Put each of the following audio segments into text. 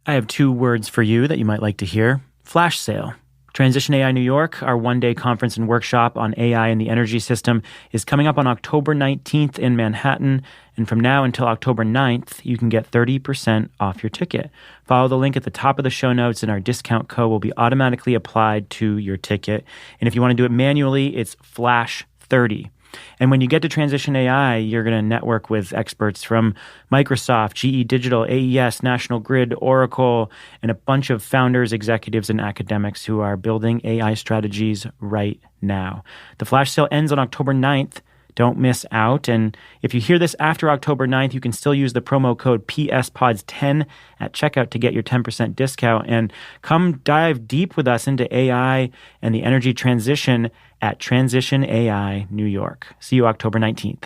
I have 2 words for you that you might like to hear. Flash sale. Transition AI New York, our one-day conference and workshop on AI and the energy system, is coming up on October 19th in Manhattan. And from now until October 9th, you can get 30% off your ticket. Follow the link at the top of the show notes, and our discount code will be automatically applied to your ticket. And if you want to do it manually, it's FLASH30. And when you get to Transition AI, you're going to network with experts from Microsoft, GE Digital, AES, National Grid, Oracle, and a bunch of founders, executives, and academics who are building AI strategies right now. The flash sale ends on October 9th. Don't miss out. And if you hear this after October 9th, you can still use the promo code PSPODS10 at checkout to get your 10% discount. And come dive deep with us into AI and the energy transition at Transition AI New York. See you October 19th.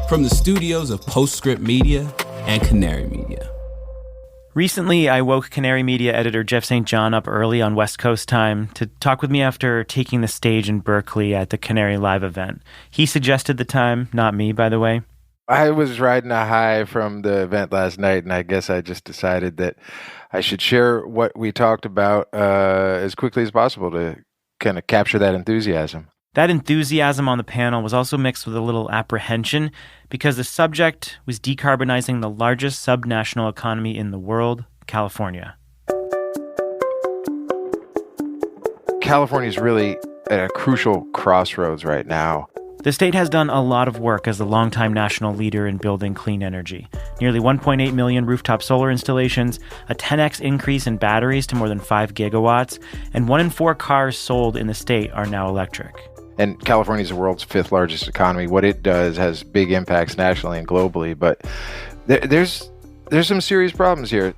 From the studios of Postscript Media and Canary Media. Recently, I woke Canary Media editor Jeff St. John up early on West Coast time to talk with me after taking the stage in Berkeley at the Canary Live event. He suggested the time, not me, by the way. I was riding a high from the event last night, and I guess I just decided that I should share what we talked about as quickly as possible to kind of capture that enthusiasm. That enthusiasm on the panel was also mixed with a little apprehension because the subject was decarbonizing the largest subnational economy in the world, California. California is really at a crucial crossroads right now. The state has done a lot of work as the longtime national leader in building clean energy. Nearly 1.8 million rooftop solar installations, a 10x increase in batteries to more than 5 gigawatts, and 1 in 4 cars sold in the state are now electric. And California is the world's 5th largest economy. What it does has big impacts nationally and globally, but there's some serious problems here.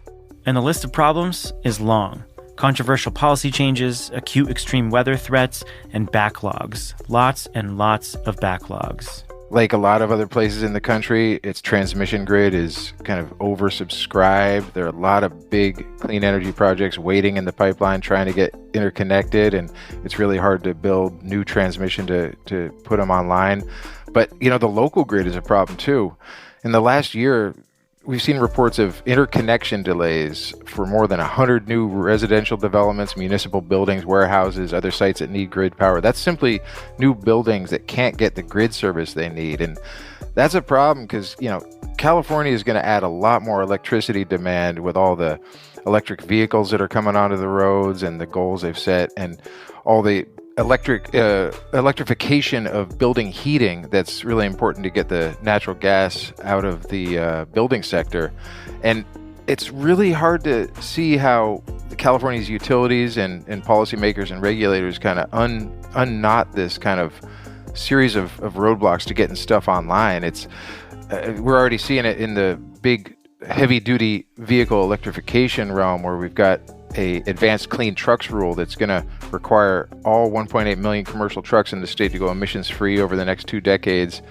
And the list of problems is long. Controversial policy changes, acute extreme weather threats, and backlogs. Lots and lots of backlogs. Like a lot of other places in the country, its transmission grid is kind of oversubscribed. There are a lot of big clean energy projects waiting in the pipeline trying to get interconnected, and it's really hard to build new transmission to put them online. But, the local grid is a problem too. In the last year, we've seen reports of interconnection delays for more than 100 new residential developments, municipal buildings, warehouses, other sites that need grid power. That's simply new buildings that can't get the grid service they need. And that's a problem because, California is going to add a lot more electricity demand with all the electric vehicles that are coming onto the roads and the goals they've set and all the electrification of building heating that's really important to get the natural gas out of the building sector. And it's really hard to see how California's utilities and policymakers and regulators kind of unknot this kind of series of roadblocks to getting stuff online. We're already seeing it in the big heavy-duty vehicle electrification realm where we've got a advanced clean trucks rule that's going to require all 1.8 million commercial trucks in the state to go emissions-free over the next 2 decades.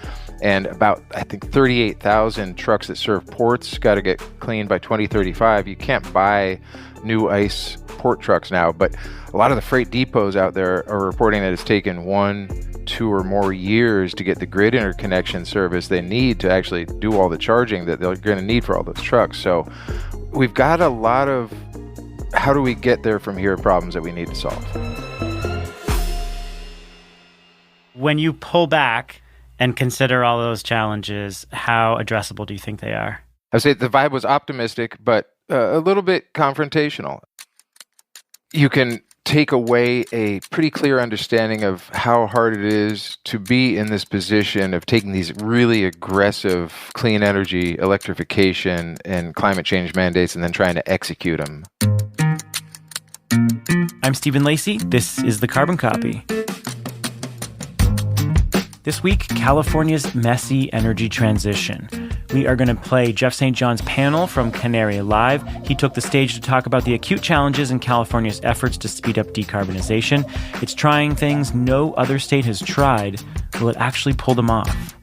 And about, I think, 38,000 trucks that serve ports got to get clean by 2035. You can't buy new ICE port trucks now, but a lot of the freight depots out there are reporting that it's taken 1, 2, or more years to get the grid interconnection service they need to actually do all the charging that they're going to need for all those trucks. So we've got a lot of how do we get there from here problems that we need to solve. When you pull back and consider all those challenges, how addressable do you think they are? I would say the vibe was optimistic, but a little bit confrontational. You can take away a pretty clear understanding of how hard it is to be in this position of taking these really aggressive clean energy, electrification, and climate change mandates and then trying to execute them. I'm Stephen Lacey. This is The Carbon Copy. This week, California's messy energy transition. We are going to play Jeff St. John's panel from Canary Live. He took the stage to talk about the acute challenges in California's efforts to speed up decarbonization. It's trying things no other state has tried. Will it actually pull them off?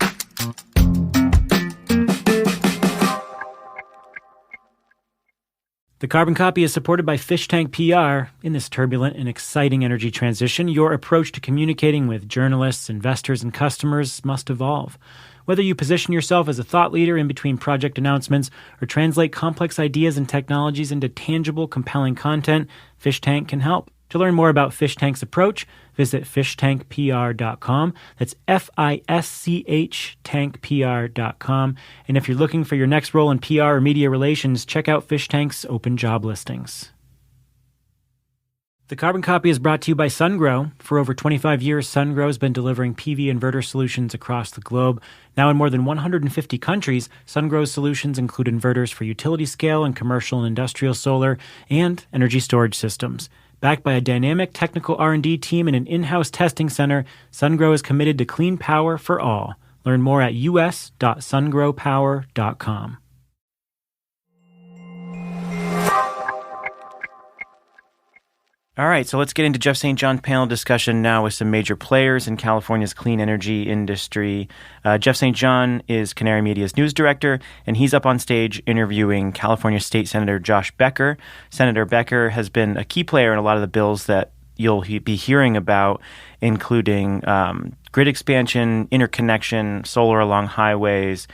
The Carbon Copy is supported by Fish Tank PR. In this turbulent and exciting energy transition, your approach to communicating with journalists, investors, and customers must evolve. Whether you position yourself as a thought leader in between project announcements or translate complex ideas and technologies into tangible, compelling content, Fish Tank can help. To learn more about Fish Tank's approach, visit fishtankpr.com. That's FISCH tankpr.com. And if you're looking for your next role in PR or media relations, check out Fish Tank's open job listings. The Carbon Copy is brought to you by SunGrow. For over 25 years, SunGrow has been delivering PV inverter solutions across the globe. Now in more than 150 countries, SunGrow's solutions include inverters for utility scale and commercial and industrial solar and energy storage systems. Backed by a dynamic technical R&D team and an in-house testing center, SunGrow is committed to clean power for all. Learn more at us.sungrowpower.com. All right, so let's get into Jeff St. John's panel discussion now with some major players in California's clean energy industry. Jeff St. John is Canary Media's news director, and he's up on stage interviewing California State Senator Josh Becker. Senator Becker has been a key player in a lot of the bills that you'll be hearing about, including grid expansion, interconnection, solar along highways,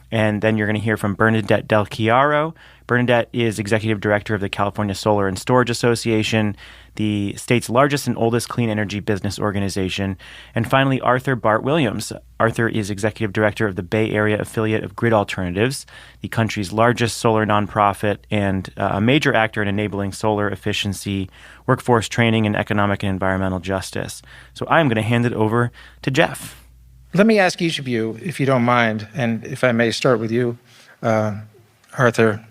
and then you're going to hear from Bernadette Del Chiaro. Bernadette is executive director of the California Solar and Storage Association, the state's largest and oldest clean energy business organization. And finally, Arthur Bart Williams. Arthur is executive director of the Bay Area affiliate of Grid Alternatives, the country's largest solar nonprofit and a major actor in enabling solar efficiency, workforce training, and economic and environmental justice. So I'm going to hand it over to Jeff. Let me ask each of you, if you don't mind, and if I may start with you, Arthur.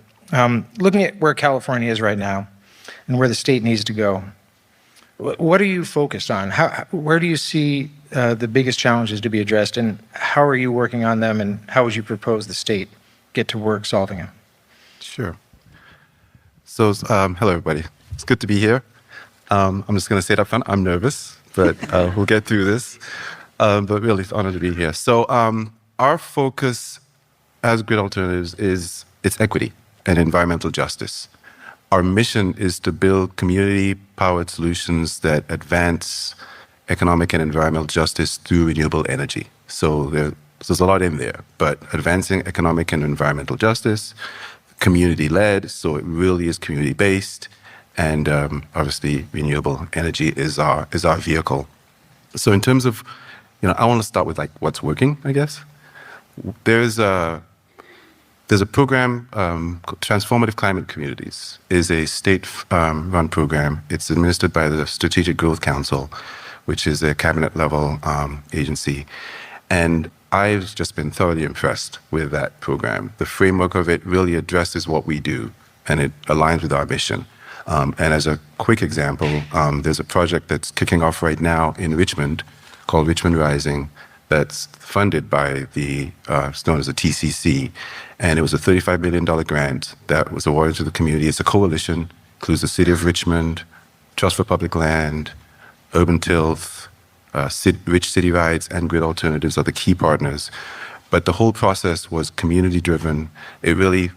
Looking at where California is right now and where the state needs to go, what are you focused on? Where do you see the biggest challenges to be addressed, and how are you working on them, and how would you propose the state get to work solving them? Sure. So, hello, everybody. It's good to be here. I'm just going to say it up front. I'm nervous, but we'll get through this. But really, it's an honor to be here. So, our focus as Grid Alternatives is it's equity and environmental justice. Our mission is to build community-powered solutions that advance economic and environmental justice through renewable energy. So there's a lot in there, but advancing economic and environmental justice, community-led, so it really is community-based, and obviously renewable energy is our vehicle. So in terms of, I want to start with like what's working, I guess. There's a program, Transformative Climate Communities, is a state-run program. It's administered by the Strategic Growth Council, which is a cabinet-level agency. And I've just been thoroughly impressed with that program. The framework of it really addresses what we do, and it aligns with our mission. And as a quick example, there's a project that's kicking off right now in Richmond called Richmond Rising, that's funded by it's known as the TCC, and it was a $35 million grant that was awarded to the community. It's a coalition, includes the City of Richmond, Trust for Public Land, Urban Tilth, Rich City Rides, and Grid Alternatives are the key partners. But the whole process was community-driven. The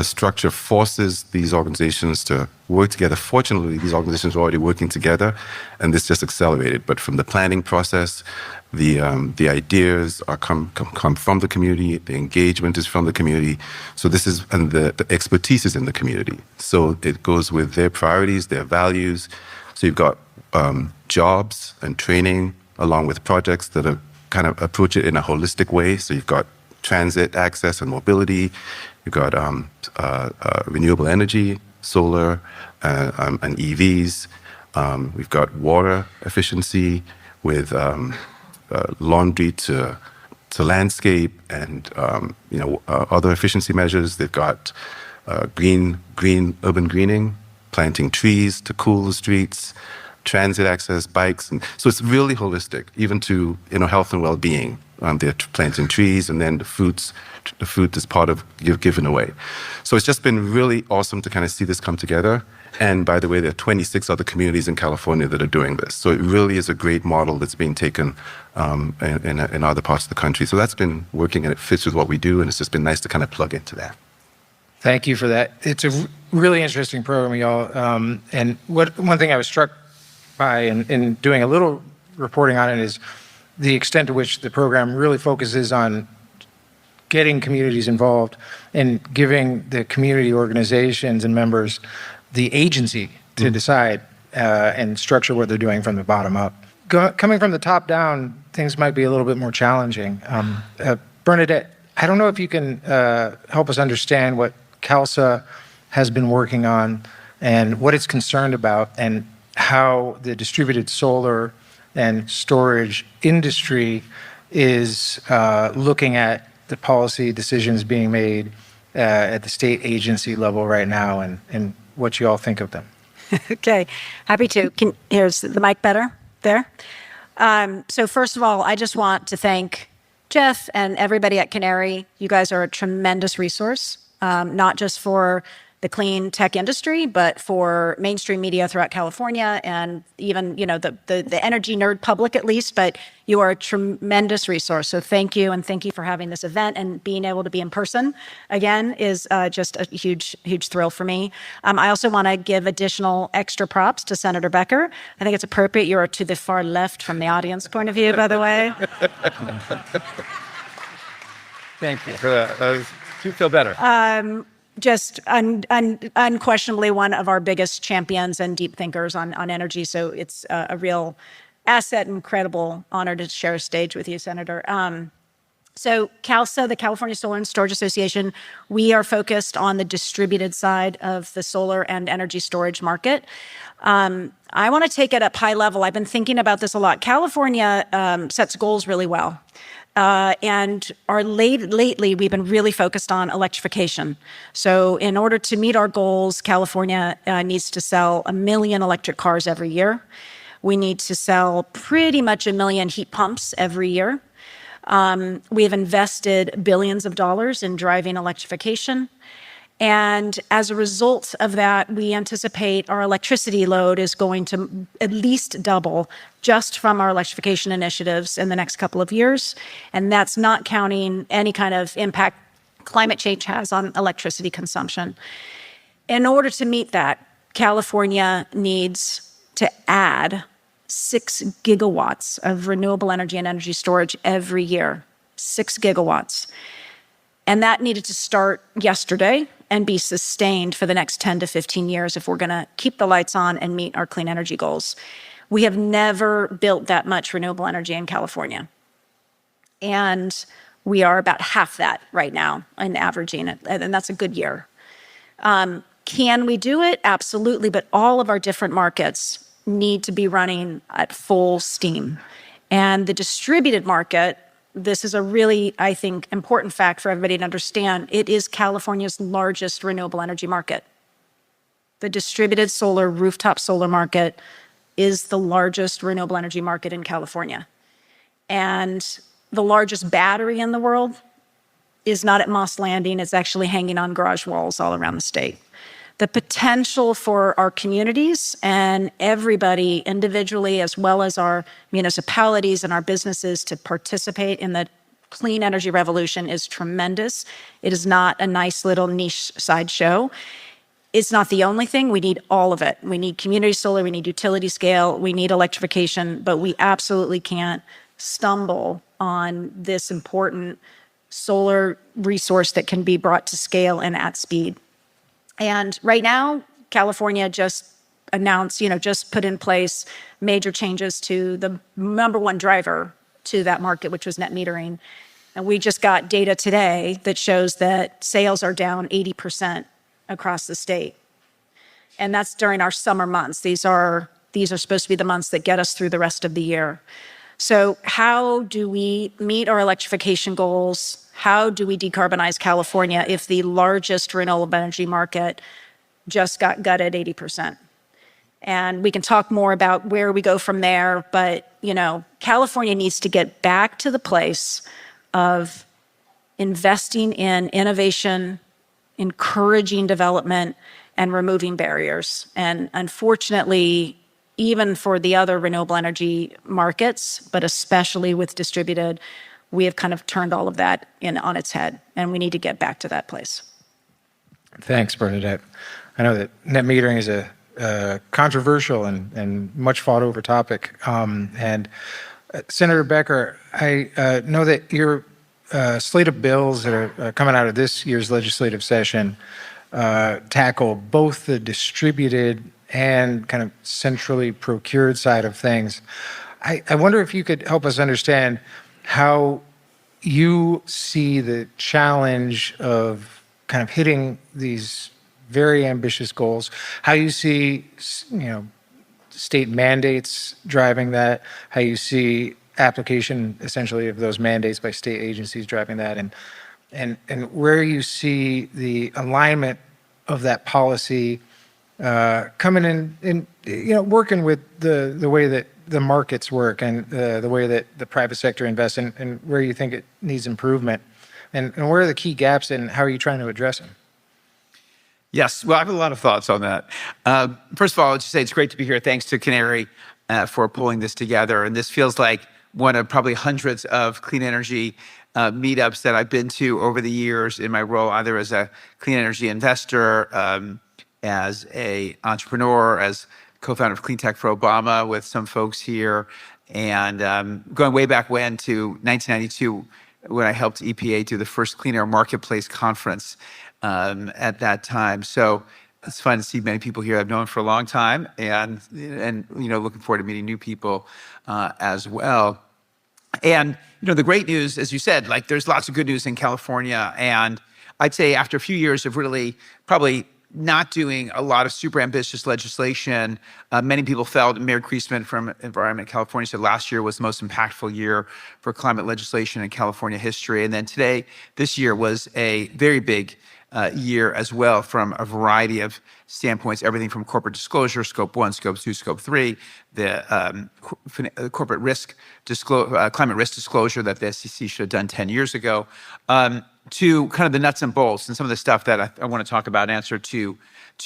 structure forces these organizations to work together. Fortunately, these organizations are already working together, and this just accelerated. But from the planning process, the ideas come from the community. The engagement is from the community. So the expertise is in the community. So it goes with their priorities, their values. So you've got jobs and training, along with projects that are kind of approach it in a holistic way. So you've got transit, access, and mobility. You've got renewable energy, solar, and EVs. We've got water efficiency with laundry to landscape and other efficiency measures. They've got green urban greening, planting trees to cool the streets, transit access, bikes, and so it's really holistic, even to health and well-being. They're planting trees, and then the fruit is part of given away. So it's just been really awesome to kind of see this come together. And by the way, there are 26 other communities in California that are doing this. So it really is a great model that's being taken in other parts of the country. So that's been working, and it fits with what we do, and it's just been nice to kind of plug into that. Thank you for that. It's a Really interesting program, y'all. And one thing I was struck by in doing a little reporting on it is the extent to which the program really focuses on getting communities involved and giving the community organizations and members the agency to decide and structure what they're doing from the bottom up. Coming from the top down, things might be a little bit more challenging. Bernadette, I don't know if you can help us understand what CALSA has been working on and what it's concerned about, and how the distributed solar and storage industry is looking at the policy decisions being made at the state agency level right now, and what you all think of them. Okay, happy to. Here's the mic better there. So first of all, I just want to thank Jeff and everybody at Canary. You guys are a tremendous resource, not just for the clean tech industry, but for mainstream media throughout California, and even, the energy nerd public at least. But you are a tremendous resource. So thank you, and thank you for having this event, and being able to be in person again is just a huge, huge thrill for me. I also want to give additional extra props to Senator Becker. I think it's appropriate. You are to the far left from the audience point of view, by the way. Thank you for that. I do feel better. Just unquestionably one of our biggest champions and deep thinkers on energy. So it's a real asset, incredible honor to share a stage with you, Senator. So CALSA, the California Solar and Storage Association, we are focused on the distributed side of the solar and energy storage market. I want to take it up high level. I've been thinking about this a lot. California sets goals really well. And lately, we've been really focused on electrification. So in order to meet our goals, California needs to sell 1 million electric cars every year. We need to sell pretty much 1 million heat pumps every year. We have invested billions of dollars in driving electrification. And as a result of that, we anticipate our electricity load is going to at least double just from our electrification initiatives in the next couple of years. And that's not counting any kind of impact climate change has on electricity consumption. In order to meet that, California needs to add 6 gigawatts of renewable energy and energy storage every year. 6 gigawatts. And that needed to start yesterday and be sustained for the next 10 to 15 years if we're going to keep the lights on and meet our clean energy goals. We have never built that much renewable energy in California. And we are about half that right now in averaging it, and that's a good year. Can we do it? Absolutely, but all of our different markets need to be running at full steam. And the distributed market, this is a really, I think, important fact for everybody to understand. It is California's largest renewable energy market. The distributed solar, rooftop solar market is the largest renewable energy market in California. And the largest battery in the world is not at Moss Landing. It's actually hanging on garage walls all around the state. The potential for our communities and everybody individually, as well as our municipalities and our businesses, to participate in the clean energy revolution is tremendous. It is not a nice little niche sideshow. It's not the only thing. We need all of it. We need community solar, we need utility scale, we need electrification, but we absolutely can't stumble on this important solar resource that can be brought to scale and at speed. And right now, California just announced, just put in place major changes to the number one driver to that market, which was net metering. And we just got data today that shows that sales are down 80% across the state. And that's during our summer months. These are supposed to be the months that get us through the rest of the year. So how do we meet our electrification goals? How do we decarbonize California if the largest renewable energy market just got gutted 80%? And we can talk more about where we go from there, but California needs to get back to the place of investing in innovation, encouraging development, and removing barriers. And unfortunately, even for the other renewable energy markets, but especially with distributed, we have kind of turned all of that on its head, and we need to get back to that place. Thanks, Bernadette. I know that net metering is a controversial and much fought over topic. Senator Becker, I know that your slate of bills that are coming out of this year's legislative session tackle both the distributed and kind of centrally procured side of things. I wonder if you could help us understand how you see the challenge of kind of hitting these very ambitious goals, how you see, state mandates driving that, how you see application essentially of those mandates by state agencies driving that, and where you see the alignment of that policy coming in working with the way that the markets work and the way that the private sector invests, and where you think it needs improvement, and where are the key gaps and how are you trying to address them? Yes, well, I have a lot of thoughts on that. First of all, I'll just say it's great to be here. Thanks to Canary for pulling this together. And this feels like one of probably hundreds of clean energy meetups that I've been to over the years in my role, either as a clean energy investor, as a entrepreneur, as co-founder of Clean Tech for Obama with some folks here, and going way back when to 1992 when I helped EPA do the first Clean Air Marketplace conference at that time. So it's fun to see many people here I've known for a long time, and looking forward to meeting new people as well. And the great news, as you said, like there's lots of good news in California, and I'd say after a few years of really probably not doing a lot of super ambitious legislation, many people felt, Mayor Creasman from Environment California said last year was the most impactful year for climate legislation in California history. And then this year was a very big year as well from a variety of standpoints, everything from corporate disclosure, scope 1, scope 2, scope 3, the corporate risk climate risk disclosure that the SEC should have done 10 years ago, to kind of the nuts and bolts and some of the stuff that I want to talk about in answer to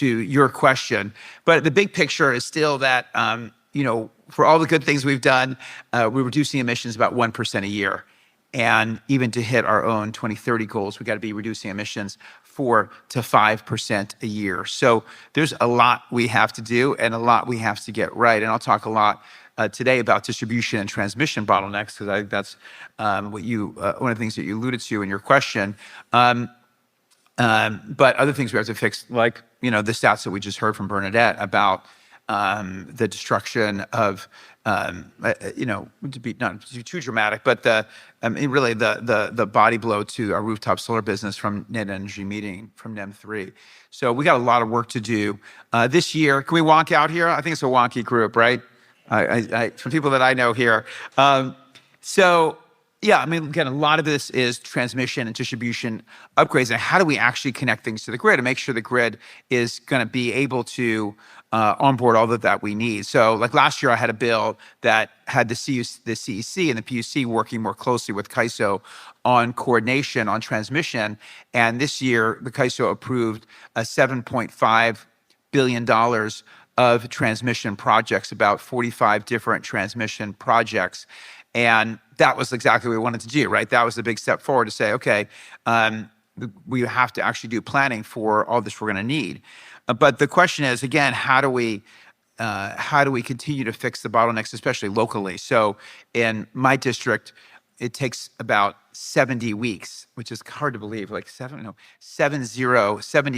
your question. But the big picture is still that, for all the good things we've done, we're reducing emissions about 1% a year. And even to hit our own 2030 goals, we've got to be reducing emissions 4 to 5% a year. So there's a lot we have to do and a lot we have to get right. And I'll talk a lot today about distribution and transmission bottlenecks, because I think that's one of the things that you alluded to in your question. But other things we have to fix, like the stats that we just heard from Bernadette about the destruction of, to be not too dramatic, but really the body blow to our rooftop solar business from net energy metering from NEM 3. So we got a lot of work to do this year. Can we wonk out here? I think it's a wonky group, right? From people that I know here. Again, a lot of this is transmission and distribution upgrades, and how do we actually connect things to the grid and make sure the grid is going to be able to onboard all of that we need. So like last year, I had a bill that had the CEC and the PUC working more closely with CAISO on coordination on transmission. And this year, the CAISO approved a $7.5 billion of transmission projects, about 45 different transmission projects. And that was exactly what we wanted to do, right? That was a big step forward to say, okay, we have to actually do planning for all this we're going to need. But the question is, again, how do we continue to fix the bottlenecks, especially locally? So in my district, it takes about 70 weeks, which is hard to believe, like 70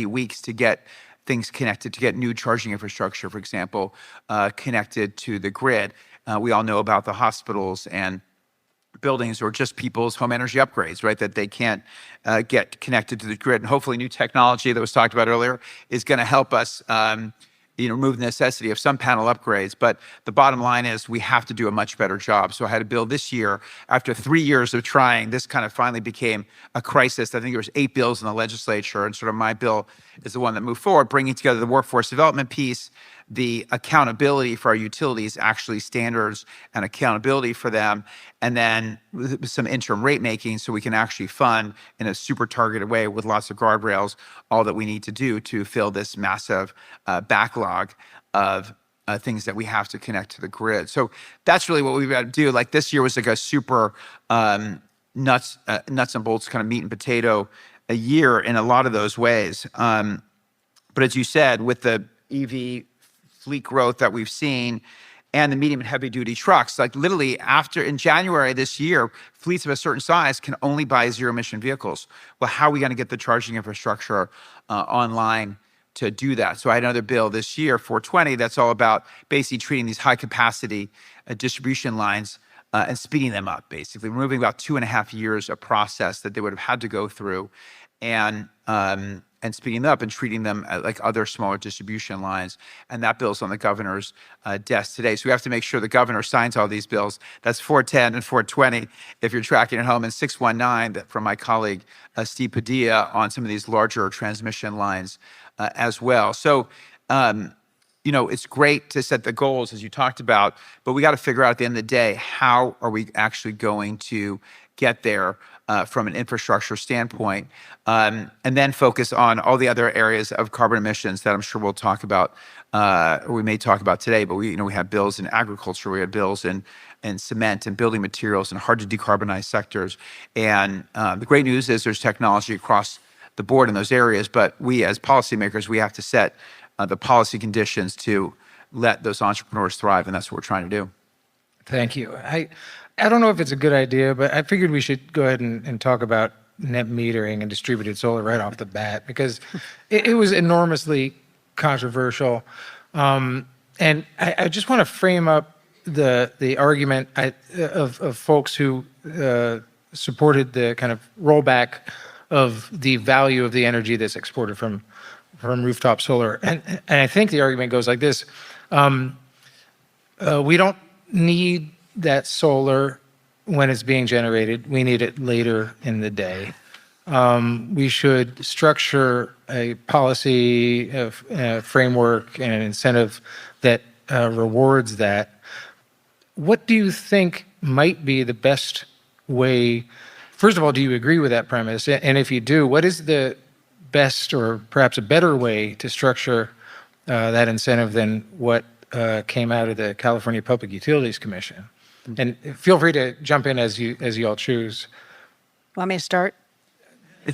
weeks to get things connected, to get new charging infrastructure, for example, connected to the grid. We all know about the hospitals and buildings or just people's home energy upgrades, right? That they can't get connected to the grid. And hopefully new technology that was talked about earlier is going to help us remove the necessity of some panel upgrades. But the bottom line is we have to do a much better job. So I had a bill this year, after 3 years of trying, this kind of finally became a crisis. I think there was 8 bills in the legislature, and sort of my bill is the one that moved forward, bringing together the workforce development piece, the accountability for our utilities, actually standards and accountability for them, and then some interim rate making so we can actually fund in a super targeted way with lots of guardrails all that we need to do to fill this massive backlog of things that we have to connect to the grid. So that's really what we've got to do. Like this year was like a super nuts and bolts kind of meat and potato a year in a lot of those ways. But as you said, with the EV fleet growth that we've seen and the medium and heavy duty trucks, like literally in January this year, fleets of a certain size can only buy zero emission vehicles. Well, how are we going to get the charging infrastructure online to do that? So I had another bill this year, 420, that's all about basically treating these high capacity distribution lines and speeding them up, basically removing about 2.5 years of process that they would have had to go through, and speeding them up and treating them like other smaller distribution lines. And that bill's on the governor's desk today. So we have to make sure the governor signs all these bills. That's 410 and 420 if you're tracking at home, and 619 from my colleague Steve Padilla on some of these larger transmission lines as well. So, it's great to set the goals as you talked about, but we got to figure out at the end of the day, how are we actually going to get there from an infrastructure standpoint, and then focus on all the other areas of carbon emissions that I'm sure we'll talk about, or we may talk about today. But we have bills in agriculture, we have bills in cement and building materials and hard to decarbonize sectors. And the great news is there's technology across the board in those areas, but we as policymakers, we have to set the policy conditions to let those entrepreneurs thrive, and that's what we're trying to do. Thank you. I don't know if it's a good idea, but I figured we should go ahead and talk about net metering and distributed solar right off the bat, because it was enormously controversial. And I just want to frame up the argument of folks who supported the kind of rollback of the value of the energy that's exported from rooftop solar. And I think the argument goes like this. We don't need that solar when it's being generated. We need it later in the day. We should structure a policy framework and an incentive that rewards that. What do you think might be the best way? First of all, do you agree with that premise? And if you do, what is the best or perhaps a better way to structure that incentive than what came out of the California Public Utilities Commission? And feel free to jump in as you all choose. Want me to start?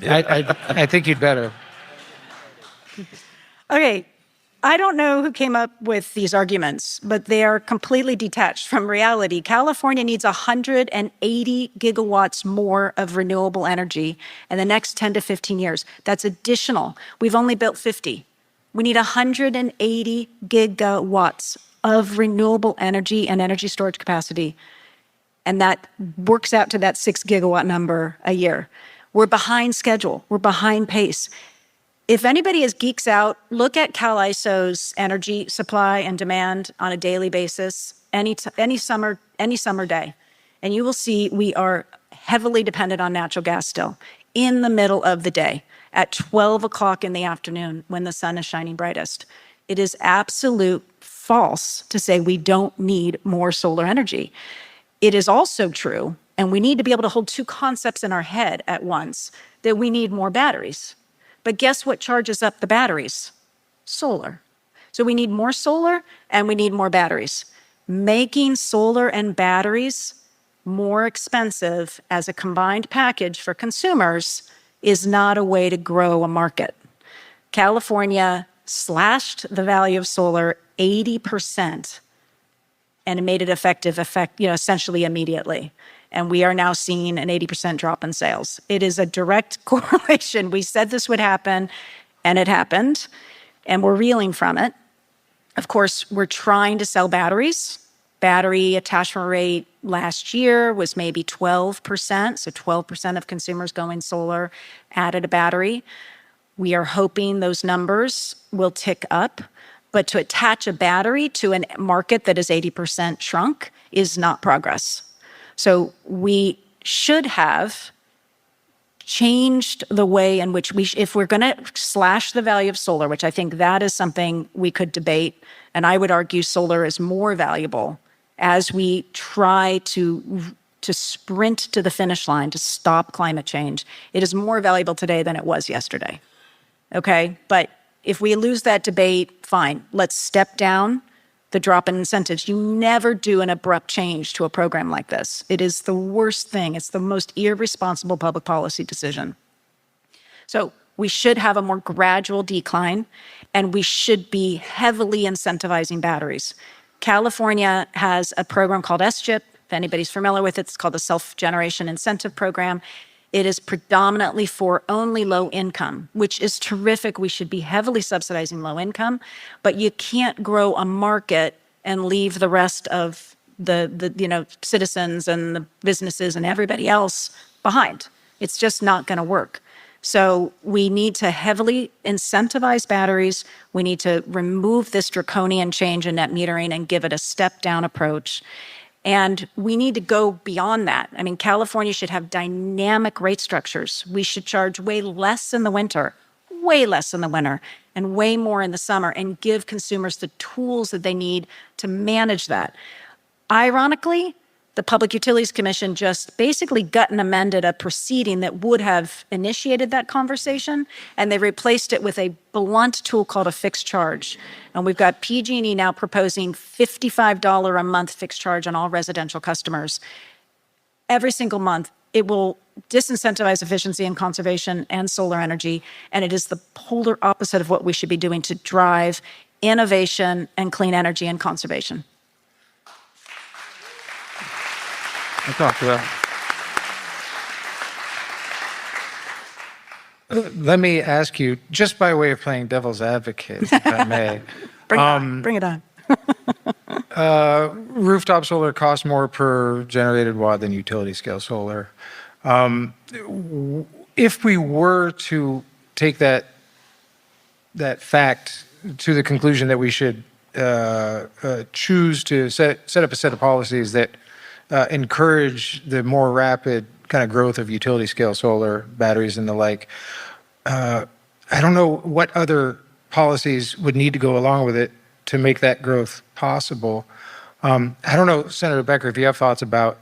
I think you'd better. Okay. I don't know who came up with these arguments, but they are completely detached from reality. California needs 180 gigawatts more of renewable energy in the next 10 to 15 years. That's additional. We've only built 50. We need 180 gigawatts of renewable energy and energy storage capacity. And that works out to that 6 gigawatt number a year. We're behind schedule. We're behind pace. If anybody is geeks out, look at CalISO's energy supply and demand on a daily basis, any summer day, and you will see we are heavily dependent on natural gas still in the middle of the day at 12 o'clock in the afternoon when the sun is shining brightest. It is absolute false to say we don't need more solar energy. It is also true, and we need to be able to hold two concepts in our head at once, that we need more batteries. But guess what charges up the batteries? Solar. So we need more solar and we need more batteries. Making solar and batteries more expensive as a combined package for consumers is not a way to grow a market. California slashed the value of solar 80% and it made it effective essentially immediately. And we are now seeing an 80% drop in sales. It is a direct correlation. We said this would happen, and it happened, and we're reeling from it. Of course, we're trying to sell batteries. Battery attachment rate last year was maybe 12%, so 12% of consumers going solar added a battery. We are hoping those numbers will tick up, but to attach a battery to a market that is 80% shrunk is not progress. So we should have changed the way in which if we're going to slash the value of solar, which I think that is something we could debate, and I would argue solar is more valuable as we try to sprint to the finish line to stop climate change. It is more valuable today than it was yesterday. Okay? But if we lose that debate, fine. Let's step down the drop in incentives. You never do an abrupt change to a program like this. It is the worst thing. It's the most irresponsible public policy decision. So We should have a more gradual decline, and we should be heavily incentivizing batteries. California has a program called SGIP. If anybody's familiar with it, it's called the Self-Generation Incentive Program. It is predominantly for only low income, which is terrific. We should be heavily subsidizing low income, but you can't grow a market and leave the rest of the citizens and the businesses and everybody else behind. It's just not going to work. So we need to heavily incentivize batteries. We need to remove this draconian change in net metering and give it a step-down approach. And we need to go beyond that. I mean, California should have dynamic rate structures. We should charge way less in the winter, and way more in the summer, and give consumers the tools that they need to manage that. Ironically, the Public Utilities Commission just basically gut and amended a proceeding that would have initiated that conversation, and they replaced it with a blunt tool called a fixed charge. And we've got PG&E now proposing $55 a month fixed charge on all residential customers. Every single month, it will disincentivize efficiency and conservation and solar energy, and it is the polar opposite of what we should be doing to drive innovation and clean energy and conservation. I talked about. Let me ask you, just by way of playing devil's advocate, if I may. Bring it on. Rooftop solar costs more per generated watt than utility scale solar. If we were to take that fact to the conclusion that we should choose to set up a set of policies that encourage the more rapid kind of growth of utility scale solar, batteries and the like, I don't know what other policies would need to go along with it to make that growth possible. I don't know, Senator Becker, if you have thoughts about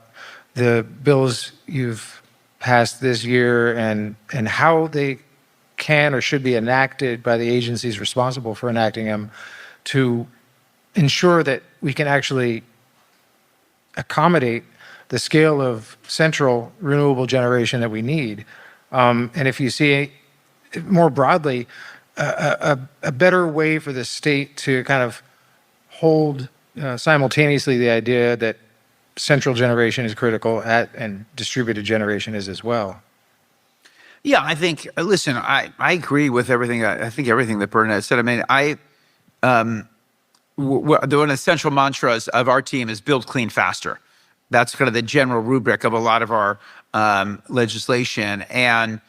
the bills you've passed this year and how they can or should be enacted by the agencies responsible for enacting them to ensure that we can actually accommodate the scale of central renewable generation that we need. And if you see more broadly, a better way for the state to kind of hold simultaneously the idea that central generation is critical and distributed generation is as well. Yeah, I think, listen, I agree with everything. I think everything that Bernadette said. I mean, one of the essential mantras of our team is build clean faster. That's kind of the general rubric of a lot of our legislation, and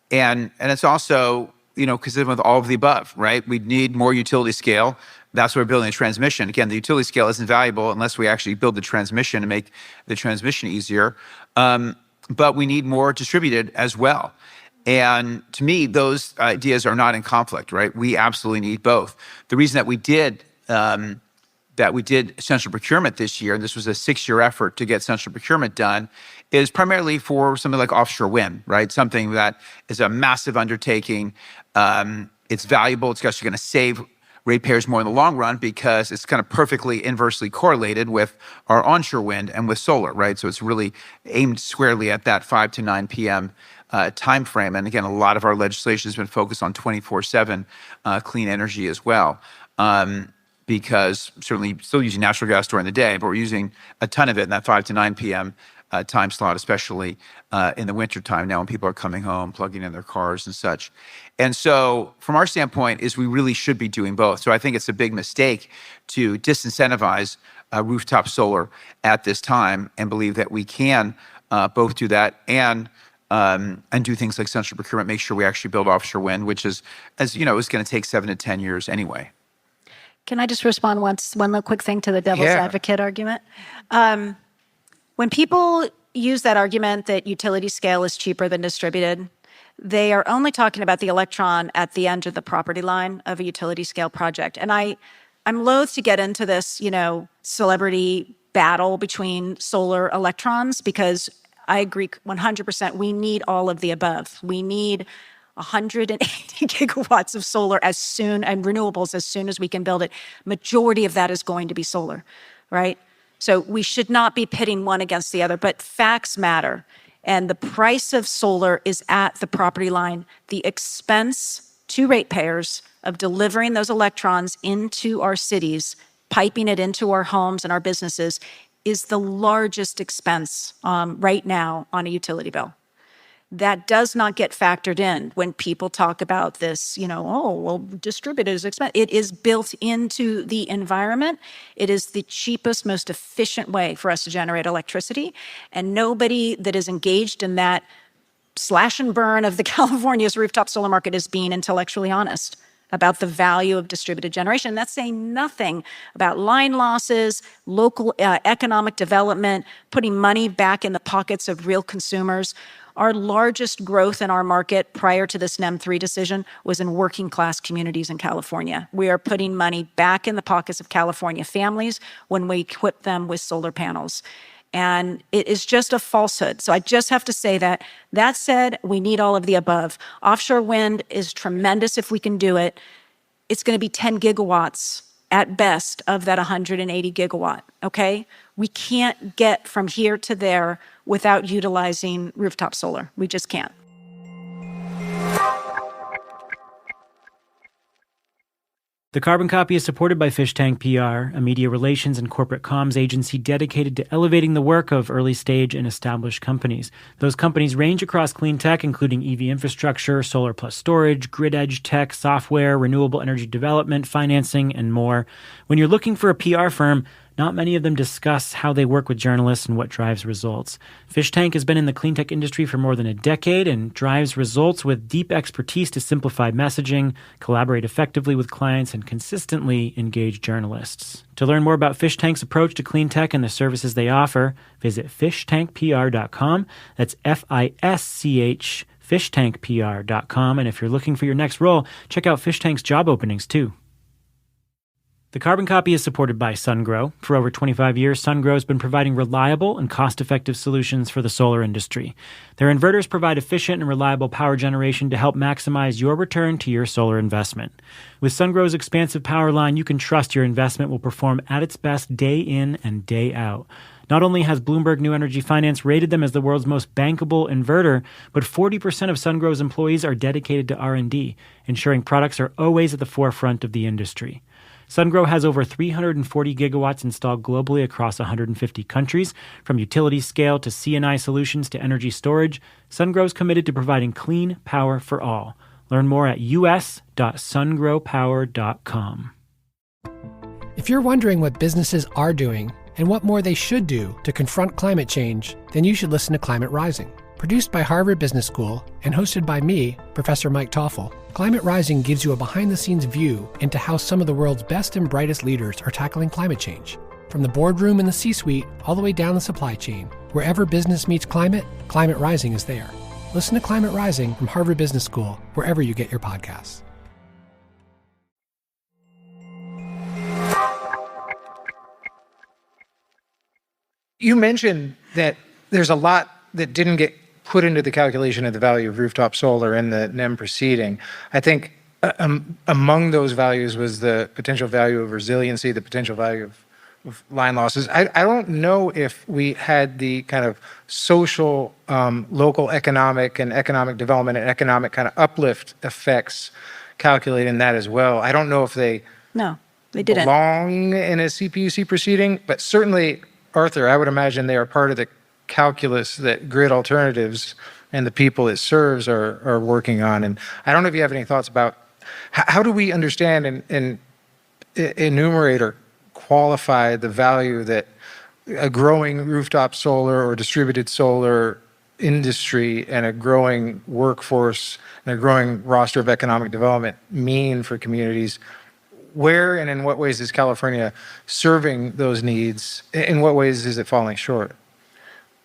it's also consistent with all of the above, right? We need more utility scale. That's why we're building a transmission. Again, the utility scale isn't valuable unless we actually build the transmission and make the transmission easier. But we need more distributed as well. And to me, those ideas are not in conflict, right? We absolutely need both. The reason that we did central procurement this year, and this was a 6-year effort to get central procurement done, is primarily for something like offshore wind, right? Something that is a massive undertaking. It's valuable. It's actually going to save ratepayers more in the long run because it's kind of perfectly inversely correlated with our onshore wind and with solar, right? So it's really aimed squarely at that 5 to 9 p.m. Time frame. And again, a lot of our legislation has been focused on 24/7 clean energy as well. Because certainly still using natural gas during the day, but we're using a ton of it in that 5 to 9 p.m. Time slot, especially in the wintertime now when people are coming home, plugging in their cars and such. And so from our standpoint is we really should be doing both. So I think it's a big mistake to disincentivize rooftop solar at this time and believe that we can both do that and do things like central procurement, make sure we actually build offshore wind, which is, as you know, is going to take 7 to 10 years anyway. Can I just respond one little quick thing to the devil's advocate argument? When people use that argument that utility scale is cheaper than distributed, they are only talking about the electron at the end of the property line of a utility scale project. And I'm loath to get into this, celebrity battle between solar electrons because I agree 100%. We need all of the above. We need 180 gigawatts of solar and renewables as soon as we can build it. Majority of that is going to be solar, right? So we should not be pitting one against the other, but facts matter. And the price of solar is at the property line. The expense to ratepayers of delivering those electrons into our cities, piping it into our homes and our businesses, is the largest expense right now on a utility bill. That does not get factored in when people talk about this, oh, well, distributed is expensive. It is built into the environment. It is the cheapest, most efficient way for us to generate electricity. And nobody that is engaged in that slash and burn of the California's rooftop solar market is being intellectually honest about the value of distributed generation. That's saying nothing about line losses, local economic development, putting money back in the pockets of real consumers. Our largest growth in our market prior to this NEM 3 decision was in working class communities in California. We are putting money back in the pockets of California families when we equip them with solar panels. And it is just a falsehood. So I just have to say that. That said, we need all of the above. Offshore wind is tremendous if we can do it. It's going to be 10 gigawatts at best of that 180 gigawatt, okay? We can't get from here to there without utilizing rooftop solar. We just can't. The Carbon Copy is supported by Fish Tank PR, a media relations and corporate comms agency dedicated to elevating the work of early-stage and established companies. Those companies range across clean tech, including EV infrastructure, solar plus storage, grid-edge tech, software, renewable energy development, financing, and more. When you're looking for a PR firm, not many of them discuss how they work with journalists and what drives results. Fish Tank has been in the clean tech industry for more than a decade and drives results with deep expertise to simplify messaging, collaborate effectively with clients, and consistently engage journalists. To learn more about Fish Tank's approach to clean tech and the services they offer, visit fishtankpr.com. That's FISCH, fishtankpr.com. And if you're looking for your next role, check out Fish Tank's job openings too. The Carbon Copy is supported by SunGrow. For over 25 years, SunGrow has been providing reliable and cost-effective solutions for the solar industry. Their inverters provide efficient and reliable power generation to help maximize your return to your solar investment. With SunGrow's expansive power line, you can trust your investment will perform at its best day in and day out. Not only has Bloomberg New Energy Finance rated them as the world's most bankable inverter, but 40% of SunGrow's employees are dedicated to R&D, ensuring products are always at the forefront of the industry. SunGrow has over 340 gigawatts installed globally across 150 countries. From utility scale to C&I solutions to energy storage, SunGrow is committed to providing clean power for all. Learn more at us.sungrowpower.com. If you're wondering what businesses are doing and what more they should do to confront climate change, then you should listen to Climate Rising. Produced by Harvard Business School and hosted by me, Professor Mike Toffel, Climate Rising gives you a behind-the-scenes view into how some of the world's best and brightest leaders are tackling climate change. From the boardroom and the C-suite all the way down the supply chain, wherever business meets climate, Climate Rising is there. Listen to Climate Rising from Harvard Business School, wherever you get your podcasts. You mentioned that there's a lot that didn't get put into the calculation of the value of rooftop solar in the NEM proceeding. I think among those values was the potential value of resiliency, the potential value of line losses. I don't know if we had the kind of social, local economic and economic development and economic kind of uplift effects calculated in that as well. I don't know if they didn't belong in a CPUC proceeding, but certainly, Arthur, I would imagine they are part of the calculus that Grid Alternatives and the people it serves are working on. And I don't know if you have any thoughts about how do we understand and enumerate or qualify the value that a growing rooftop solar or distributed solar industry and a growing workforce and a growing roster of economic development mean for communities? Where and in what ways is California serving those needs? In what ways is it falling short?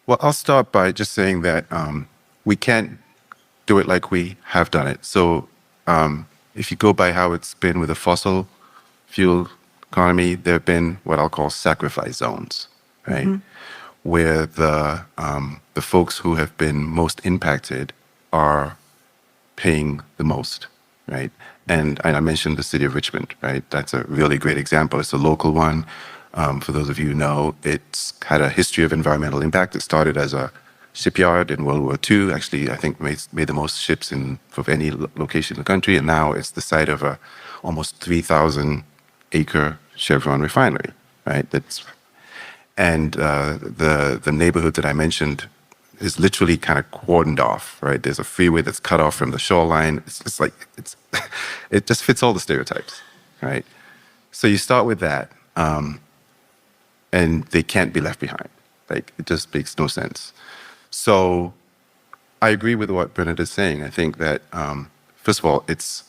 Well, I'll start by just saying that we can't do it like we have done it. So if you go by how it's been with the fossil fuel economy, there have been what I'll call sacrifice zones, right? Mm-hmm. Where the folks who have been most impacted are paying the most, right? And I mentioned the city of Richmond, right? That's a really great example. It's a local one. For those of you who know, it's had a history of environmental impact. It started as a shipyard in World War II. Actually, I think made the most ships of any location in the country. And now it's the site of a almost 3,000 acre Chevron refinery, right? The neighborhood that I mentioned is literally kind of cordoned off, right? There's a freeway that's cut off from the shoreline. It just fits all the stereotypes, right? So you start with that, and they can't be left behind. Like, it just makes no sense. So I agree with what Bernard is saying. I think that, first of all, it's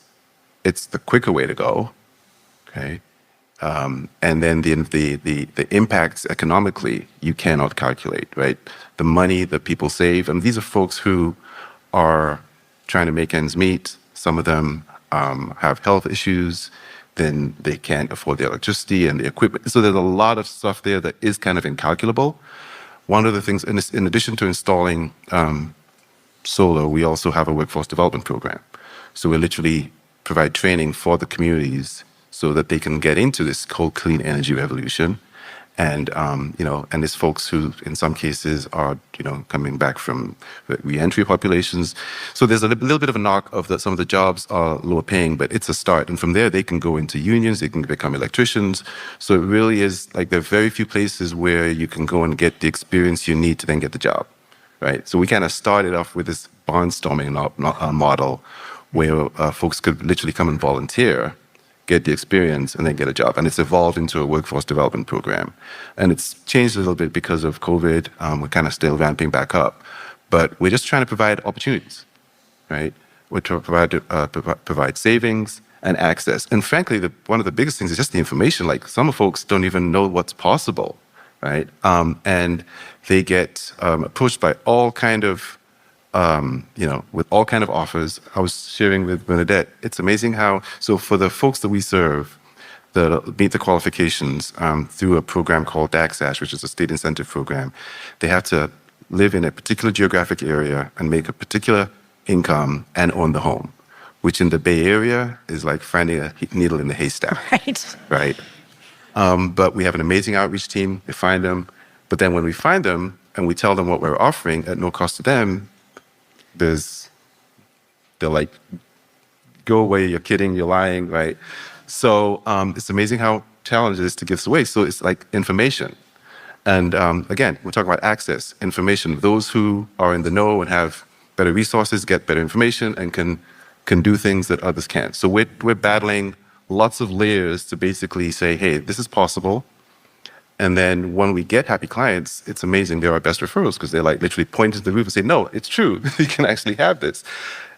the quicker way to go, okay? And then the impacts economically, you cannot calculate, right? The money that people save, and these are folks who are trying to make ends meet. Some of them have health issues, then they can't afford the electricity and the equipment. So there's a lot of stuff there that is kind of incalculable. One of the things, in addition to installing solar, we also have a workforce development program. So we literally provide training for the communities so that they can get into this whole clean energy revolution. And, and there's folks who, in some cases, are, coming back from re-entry populations. So there's a little bit of a knock of that some of the jobs are lower paying, but it's a start. And from there, they can go into unions, they can become electricians. So it really is like there are very few places where you can go and get the experience you need to then get the job, right? So we kind of started off with this barnstorming model where folks could literally come and volunteer, get the experience, and then get a job. And it's evolved into a workforce development program. And it's changed a little bit because of COVID. We're kind of still ramping back up. But we're just trying to provide opportunities, right? We're trying to provide savings and access. And frankly, one of the biggest things is just the information. Like, some folks don't even know what's possible, right? And they get approached by all kind of with all kind of offers. I was sharing with Bernadette, it's amazing how, so for the folks that we serve that meet the qualifications through a program called DACSASH, which is a state incentive program, they have to live in a particular geographic area and make a particular income and own the home, which in the Bay Area is like finding a needle in the haystack. Right. Right. But we have an amazing outreach team. We find them. But then when we find them and we tell them what we're offering at no cost to them, they're like, go away, you're kidding, you're lying, right? So it's amazing how challenging it is to give this away. So it's like information. And again, we're talking about access, information. Those who are in the know and have better resources get better information and can do things that others can't. So we're battling lots of layers to basically say, hey, this is possible. And then when we get happy clients, it's amazing. They're our best referrals because they like literally point to the roof and say, no, it's true. You can actually have this.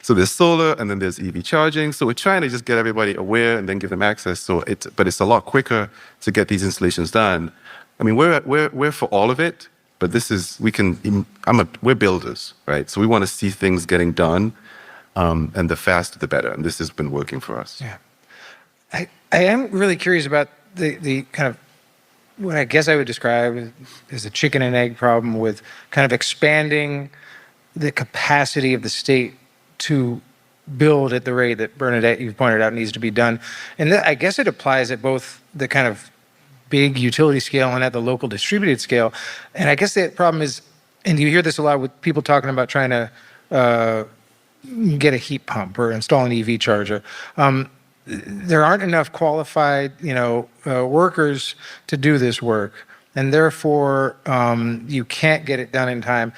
So there's solar and then there's EV charging. So we're trying to just get everybody aware and then give them access. But it's a lot quicker to get these installations done. I mean, we're for all of it, but we're builders, right? So we want to see things getting done, and the faster the better. And this has been working for us. Yeah. I am really curious about the kind of what I guess I would describe as a chicken and egg problem with kind of expanding the capacity of the state to build at the rate that Bernadette, you've pointed out, needs to be done. And I guess it applies at both the kind of big utility scale and at the local distributed scale. And I guess the problem is, and you hear this a lot with people talking about trying to get a heat pump or install an EV charger. There aren't enough qualified, workers to do this work, and therefore you can't get it done in time.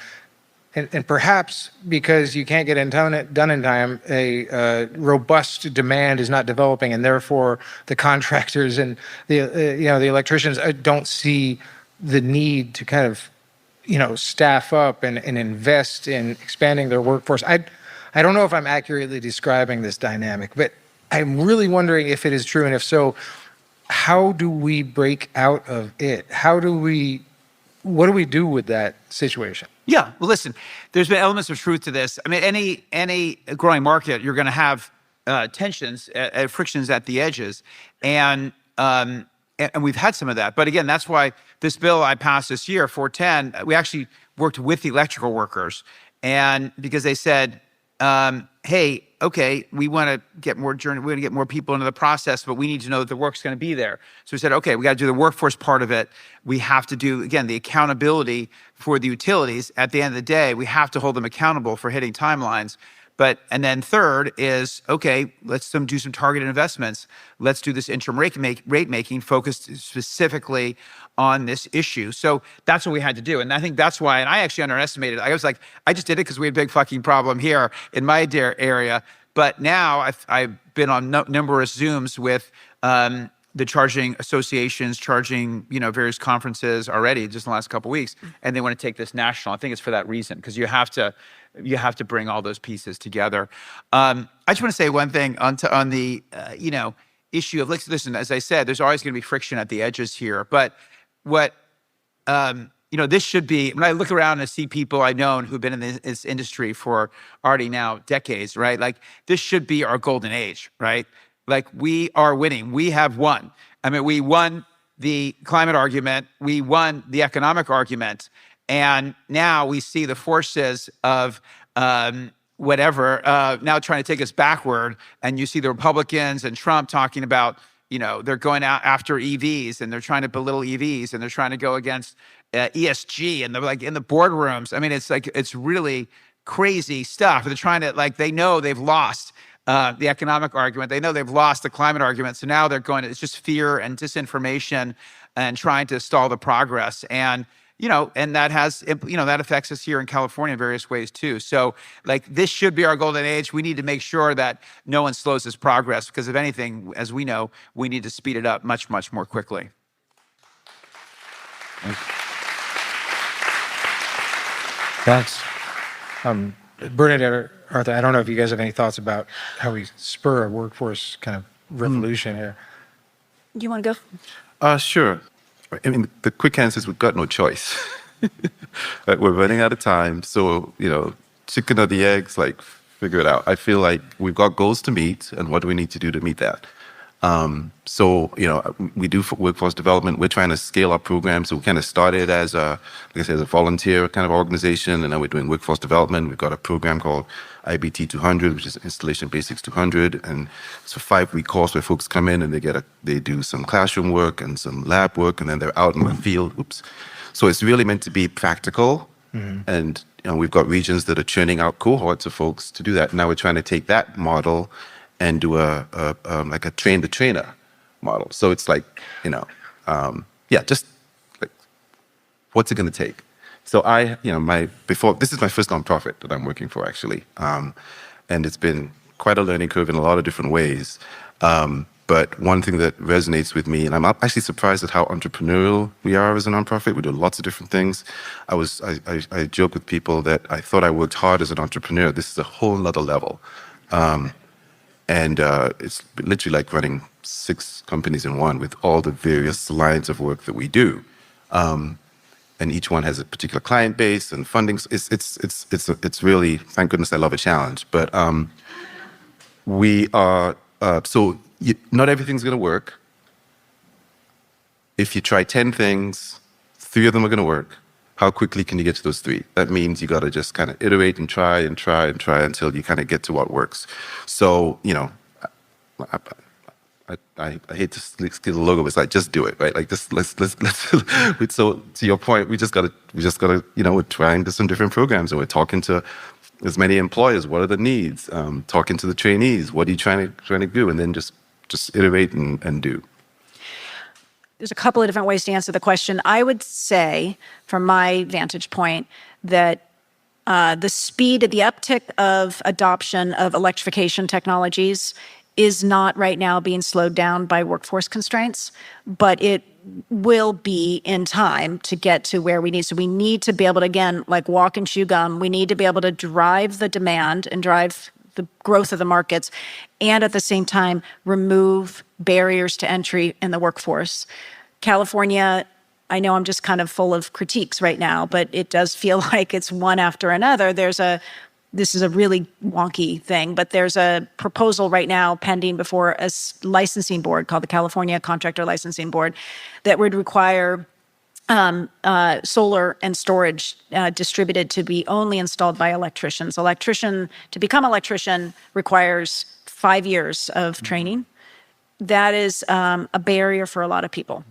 And perhaps because you can't get it done in time, a robust demand is not developing, and therefore the contractors and the electricians don't see the need to kind of staff up and invest in expanding their workforce. I don't know if I'm accurately describing this dynamic, but I'm really wondering if it is true, and if so, how do we break out of it? What do we do with that situation? Yeah, well, listen, there's been elements of truth to this. I mean, any growing market, you're going to have tensions, frictions at the edges, and we've had some of that. But again, that's why this bill I passed this year, 410, we actually worked with the electrical workers, and because they said, hey, okay, we want to get more people into the process, but we need to know that the work's going to be there. So we said, okay, we got to do the workforce part of it. We have to do, again, the accountability for the utilities. At the end of the day, we have to hold them accountable for hitting timelines. And then third is, okay, let's do some targeted investments. Let's do this interim rate making focused specifically on this issue. So that's what we had to do. And I think that's why, and I actually underestimated, I was like, I just did it because we had a big fucking problem here in my area. But now I've been on numerous Zooms with the charging associations, various conferences already just in the last couple of weeks, and they want to take this national. I think it's for that reason, because you have to bring all those pieces together. I just want to say one thing on the issue of, listen, as I said, there's always going to be friction at the edges here, but what this should be, when I look around and see people I know who've been in this industry for already now decades, right? Like, this should be our golden age, right? Like, we are winning. We have won. I mean, we won the climate argument. We won the economic argument. And now we see the forces of now trying to take us backward. And you see the Republicans and Trump talking about, they're going out after EVs, and they're trying to belittle EVs, and they're trying to go against ESG, and they're like in the boardrooms. I mean, it's really crazy stuff. They're trying to, they know they've lost the economic argument. They know they've lost the climate argument. So now they're it's just fear and disinformation and trying to stall the progress. And, and that has, that affects us here in California in various ways too. So this should be our golden age. We need to make sure that no one slows this progress, because if anything, as we know, we need to speed it up much, much more quickly. Thanks. Bernadette or Arthur, I don't know if you guys have any thoughts about how we spur a workforce kind of revolution here. Do you want to go? Sure. I mean, the quick answer is we've got no choice. We're running out of time. So, chicken or the eggs, figure it out. I feel like we've got goals to meet, and what do we need to do to meet that? We do workforce development. We're trying to scale our program. So we kind of started as a volunteer kind of organization, and now we're doing workforce development. We've got a program called IBT 200, which is Installation Basics 200, and it's a 5-week course where folks come in and they do some classroom work and some lab work, and then they're out in the field. So it's really meant to be practical, and we've got regions that are churning out cohorts of folks to do that. Now we're trying to take that model and do a train the trainer model. So it's what's it going to take? So this is my first nonprofit that I'm working for, actually, and it's been quite a learning curve in a lot of different ways. But one thing that resonates with me, and I'm actually surprised at how entrepreneurial we are as a nonprofit. We do lots of different things. I joke with people that I thought I worked hard as an entrepreneur. This is a whole other level. And it's literally like running 6 companies in one, with all the various lines of work that we do. And each one has a particular client base and funding. It's really, thank goodness I love a challenge. But not everything's going to work. If you try 10 things, 3 of them are going to work. How quickly can you get to those 3? That means you got to just kind of iterate and try until you kind of get to what works. So, I hate to steal the logo, but it's just do it, right? Let's. So to your point, we just gotta, we're trying to some different programs, and we're talking to as many employers. What are the needs? Talking to the trainees. What are you trying to do? And then just iterate and do. There's a couple of different ways to answer the question. I would say, from my vantage point, that the speed of the uptick of adoption of electrification technologies is not right now being slowed down by workforce constraints, but it will be in time to get to where we need. So we need to be able to, again, walk and chew gum, we need to be able to drive the demand and drive the growth of the markets, and at the same time remove barriers to entry in the workforce. California, I know I'm just kind of full of critiques right now, but it does feel like it's one after another. This is a really wonky thing, but there's a proposal right now pending before a licensing board called the California Contractor Licensing Board that would require solar and storage distributed to be only installed by electricians. To become electrician requires 5 years of training. That is a barrier for a lot of people.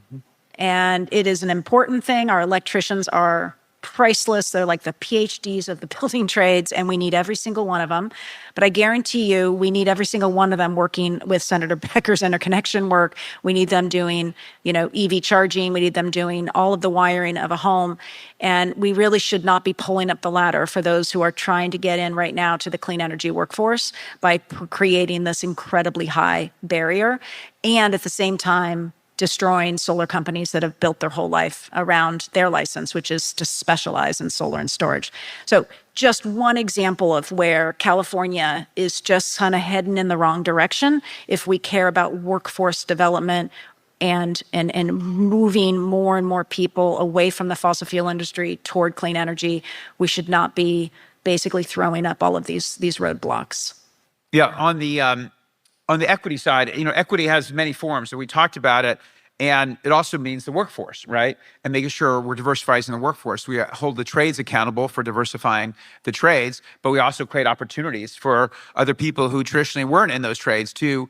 And it is an important thing. Our electricians are priceless. They're like the PhDs of the building trades, and we need every single one of them. But I guarantee you, we need every single one of them working with Senator Becker's interconnection work. We need them doing, EV charging. We need them doing all of the wiring of a home. And we really should not be pulling up the ladder for those who are trying to get in right now to the clean energy workforce by creating this incredibly high barrier. And at the same time, destroying solar companies that have built their whole life around their license, which is to specialize in solar and storage. So just one example of where California is just kind of heading in the wrong direction if we care about workforce development and moving more and more people away from the fossil fuel industry toward clean energy. We should not be basically throwing up all of these roadblocks. Yeah, on the equity side, equity has many forms, so we talked about it, and it also means the workforce, right? And making sure we're diversifying the workforce. We hold the trades accountable for diversifying the trades, but we also create opportunities for other people who traditionally weren't in those trades to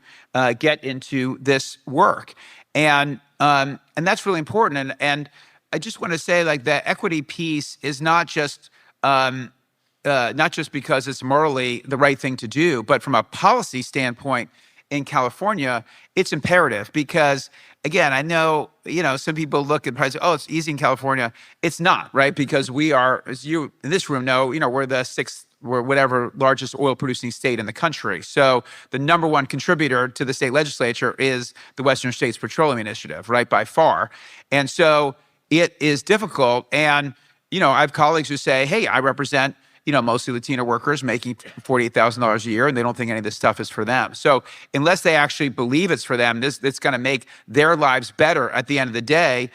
get into this work. And that's really important. And I just want to say, the equity piece is not just because it's morally the right thing to do, but from a policy standpoint, in California, it's imperative because, again, I know, some people look at price, it's easy in California. It's not, right? Because we are, as you in this room know, we're the largest oil producing state in the country. So the number one contributor to the state legislature is the Western States Petroleum Initiative, right, by far. And so it is difficult. And, I have colleagues who say, hey, I represent mostly Latino workers making $48,000 a year, and they don't think any of this stuff is for them. So unless they actually believe it's for them, it's going to make their lives better at the end of the day.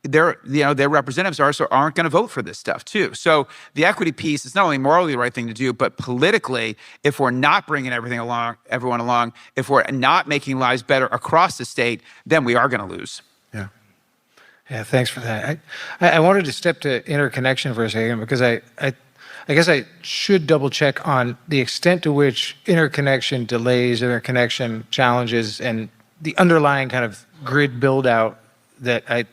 Their representatives aren't going to vote for this stuff too. So the equity piece is not only morally the right thing to do, but politically, if we're not bringing everyone along, if we're not making lives better across the state, then we are going to lose. Yeah, thanks for that. I wanted to step to interconnection for a second because I guess I should double check on the extent to which interconnection delays, interconnection challenges, and the underlying kind of grid build out that I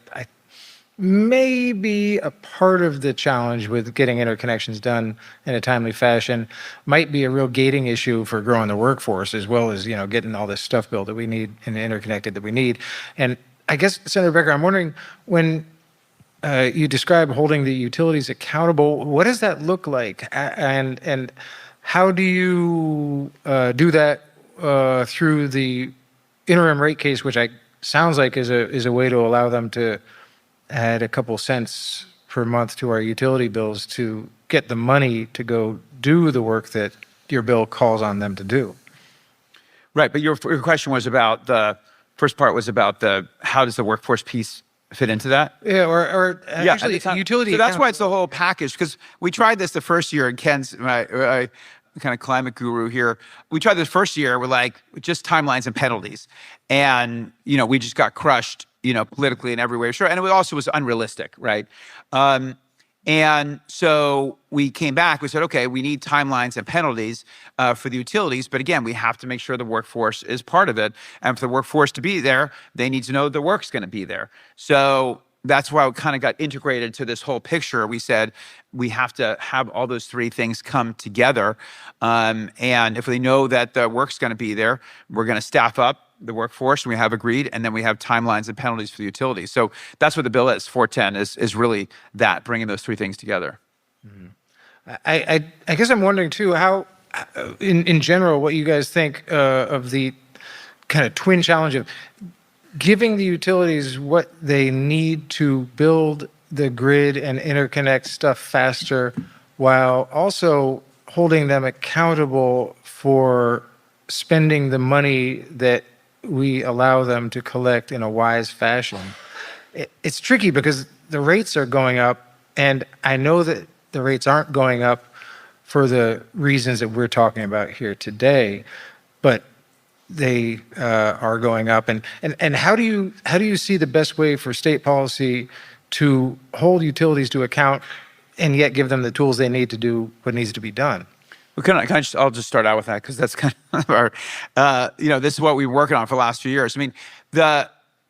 may be a part of the challenge with getting interconnections done in a timely fashion, might be a real gating issue for growing the workforce as well as, getting all this stuff built that we need and interconnected that we need. And I guess, Senator Becker, I'm wondering, when you describe holding the utilities accountable, what does that look like? And how do you do that through the interim rate case, which sounds like is a way to allow them to add a couple cents per month to our utility bills to get the money to go do the work that your bill calls on them to do? Right, but your question was about first part was about how does the workforce piece fit into that? Yeah, or actually utility. So that's why it's the whole package, because we tried this the first year, and Ken's my kind of climate guru here. We tried this first year with just timelines and penalties, and we just got crushed, politically in every way. Sure, and it also was unrealistic, right? And so we came back, we said, okay, we need timelines and penalties for the utilities. But again, we have to make sure the workforce is part of it. And for the workforce to be there, they need to know the work's going to be there. So that's why we kind of got integrated to this whole picture. We said we have to have all those three things come together. And if they know that the work's going to be there, we're going to staff up the workforce, and we have agreed, and then we have timelines and penalties for the utilities. So that's what the bill is, 410, is really that, bringing those three things together. Mm-hmm. I guess I'm wondering too, how, in general, what you guys think of the kind of twin challenge of giving the utilities what they need to build the grid and interconnect stuff faster, while also holding them accountable for spending the money that we allow them to collect in a wise fashion. It's tricky because the rates are going up, and I know that the rates aren't going up for the reasons that we're talking about here today, but they are going up. And how do you see the best way for state policy to hold utilities to account and yet give them the tools they need to do what needs to be done? Well, I'll just start out with that because that's kind of our, this is what we've been working on for the last few years. I mean,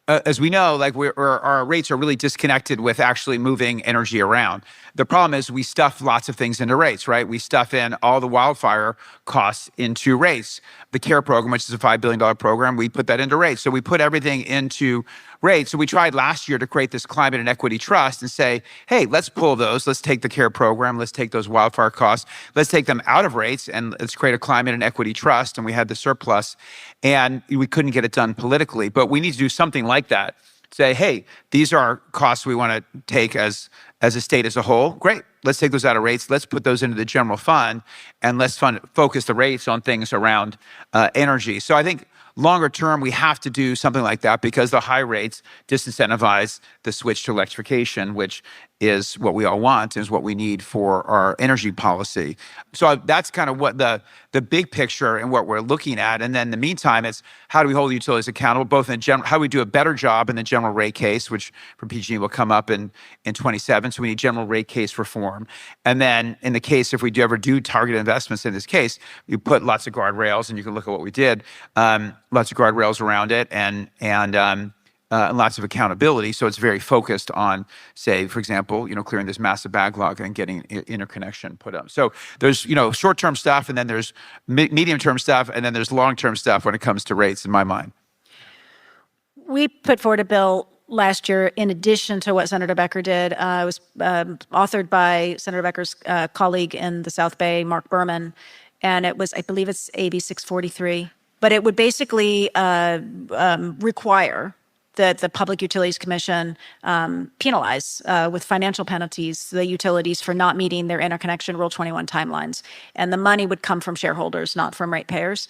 as we know, like our rates are really disconnected with actually moving energy around. The problem is we stuff lots of things into rates, right? We stuff in all the wildfire costs into rates. The CARE program, which is a $5 billion program, we put that into rates. So we put everything into rates. So we tried last year to create this climate and equity trust and say, hey, let's pull those. Let's take the CARE program. Let's take those wildfire costs. Let's take them out of rates and let's create a climate and equity trust. And we had the surplus and we couldn't get it done politically. But we need to do something like that. Say, hey, these are our costs we want to take as a state as a whole. Great. Let's take those out of rates. Let's put those into the general fund and let's focus the rates on things around energy. So I think longer term, we have to do something like that because the high rates disincentivize the switch to electrification, which is what we all want, is what we need for our energy policy. So that's kind of what the big picture and what we're looking at. And then in the meantime, it's how do we hold the utilities accountable, both in general, how do we do a better job in the general rate case, which for PG will come up in 27. So we need general rate case reform. And then in the case, if we ever do target investments in this case, you put lots of guardrails, and you can look at what we did, lots of guardrails around it and lots of accountability. So it's very focused on, say, for example, clearing this massive backlog and getting interconnection put up. So there's, short-term stuff, and then there's medium-term stuff, and then there's long-term stuff when it comes to rates, in my mind. We put forward a bill last year, in addition to what Senator Becker did. It was authored by Senator Becker's colleague in the South Bay, Mark Berman, and it was, I believe it's AB 643. But it would basically require that the Public Utilities Commission penalize with financial penalties the utilities for not meeting their interconnection Rule 21 timelines. And the money would come from shareholders, not from ratepayers.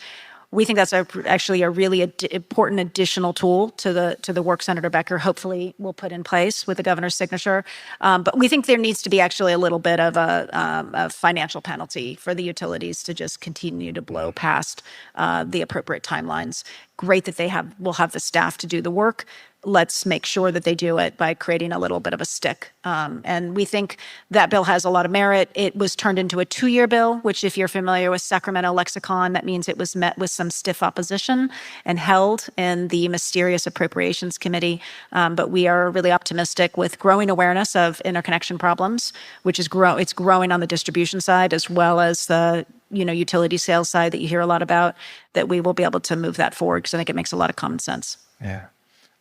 We think that's actually a really important additional tool to the work Senator Becker hopefully will put in place with the governor's signature. But we think there needs to be actually a little bit of a financial penalty for the utilities to just continue to blow past the appropriate timelines. Great that will have the staff to do the work. Let's make sure that they do it by creating a little bit of a stick. And we think that bill has a lot of merit. It was turned into a 2-year bill, which if you're familiar with Sacramento lexicon, that means it was met with some stiff opposition and held in the mysterious Appropriations Committee. But we are really optimistic with growing awareness of interconnection problems, which is it's growing on the distribution side as well as the utility sales side that you hear a lot about, that we will be able to move that forward because I think it makes a lot of common sense. Yeah.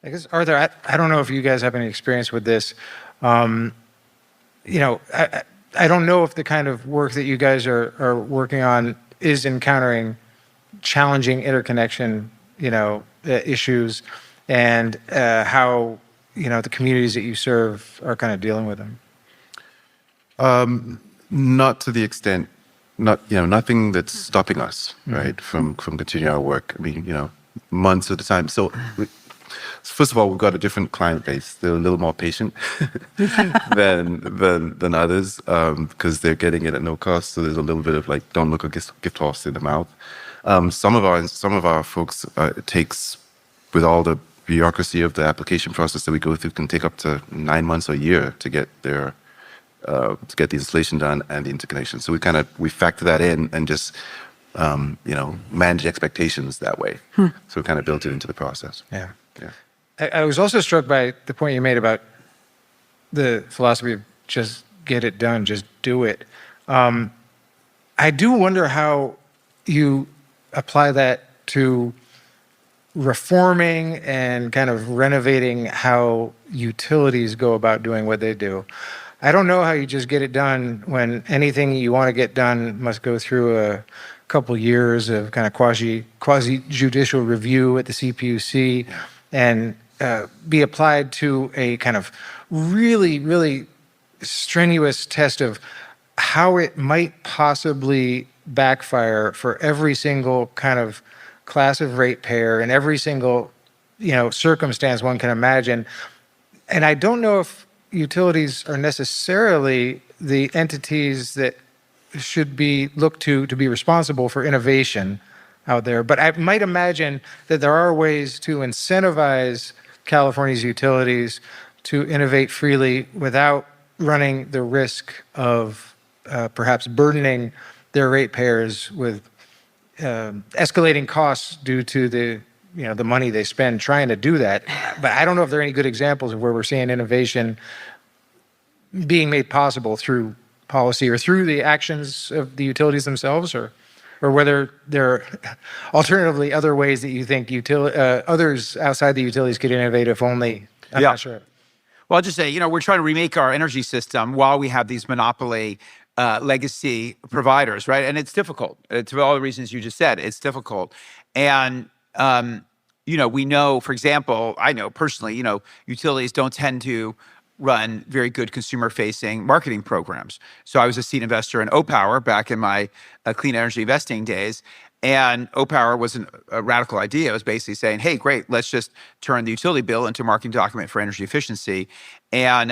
I guess, Arthur, I don't know if you guys have any experience with this. I don't know if the kind of work that you guys are working on is encountering challenging interconnection, issues, and how, the communities that you serve are kind of dealing with them. Not to the extent, nothing that's stopping us, right, from continuing our work. I mean, months at a time. So. First of all, we've got a different client base. They're a little more patient than others because they're getting it at no cost. So there's a little bit of don't look a gift horse in the mouth. Some of our folks, it takes, with all the bureaucracy of the application process that we go through, can take up to 9 months or a year to get the installation done and the interconnection. So we factor that in and just manage expectations that way. So we kind of built it into the process. Yeah. I was also struck by the point you made about the philosophy of just get it done, just do it. I do wonder how you apply that to reforming and kind of renovating how utilities go about doing what they do. I don't know how you just get it done when anything you want to get done must go through a couple years of kind of quasi-judicial review at the CPUC and be applied to a kind of really, really strenuous test of how it might possibly backfire for every single kind of class of ratepayer and every single, circumstance one can imagine. And I don't know if utilities are necessarily the entities that should be looked to be responsible for innovation out there. But I might imagine that there are ways to incentivize California's utilities to innovate freely without running the risk of perhaps burdening their ratepayers with escalating costs due to the money they spend trying to do that. But I don't know if there are any good examples of where we're seeing innovation being made possible through policy or through the actions of the utilities themselves, or whether there are alternatively other ways that you think others outside the utilities could innovate if only. I'm not sure. Well, I'll just say, we're trying to remake our energy system while we have these monopoly legacy providers, right? And it's difficult. For all the reasons you just said, it's difficult. And, we know, for example, I know personally, utilities don't tend to run very good consumer-facing marketing programs. So I was a seed investor in O-Power back in my clean energy investing days. And O-Power wasn't a radical idea. It was basically saying, hey, great, let's just turn the utility bill into a marketing document for energy efficiency. And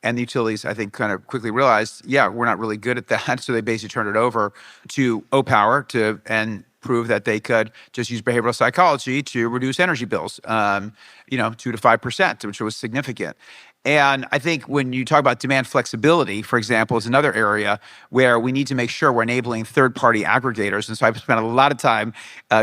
the utilities, I think, kind of quickly realized, we're not really good at that. So they basically turned it over to O-Power and prove that they could just use behavioral psychology to reduce energy bills, 2 to 5%, which was significant. And I think when you talk about demand flexibility, for example, is another area where we need to make sure we're enabling third-party aggregators. And so I've spent a lot of time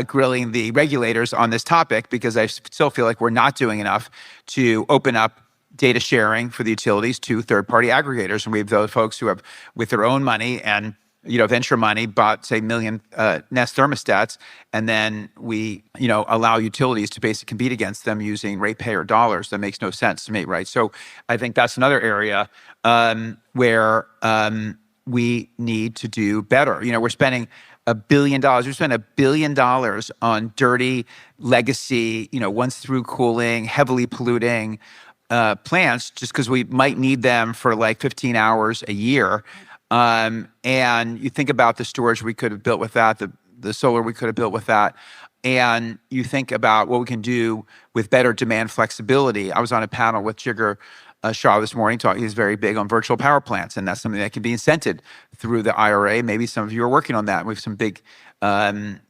grilling the regulators on this topic because I still feel like we're not doing enough to open up data sharing for the utilities to third-party aggregators. And we have those folks who have, with their own money and venture money, bought, say, million Nest thermostats, and then we, allow utilities to basically compete against them using ratepayer dollars. That makes no sense to me, right? So I think that's another area where we need to do better. We're spending $1 billion. We spend $1 billion on dirty legacy, once through cooling, heavily polluting plants just because we might need them for like 15 hours a year. And you think about the storage we could have built with that, the solar we could have built with that, and you think about what we can do with better demand flexibility. I was on a panel with Jigar Shah this morning. He's very big on virtual power plants, and that's something that can be incented through the IRA. Maybe some of you are working on that. We have some big some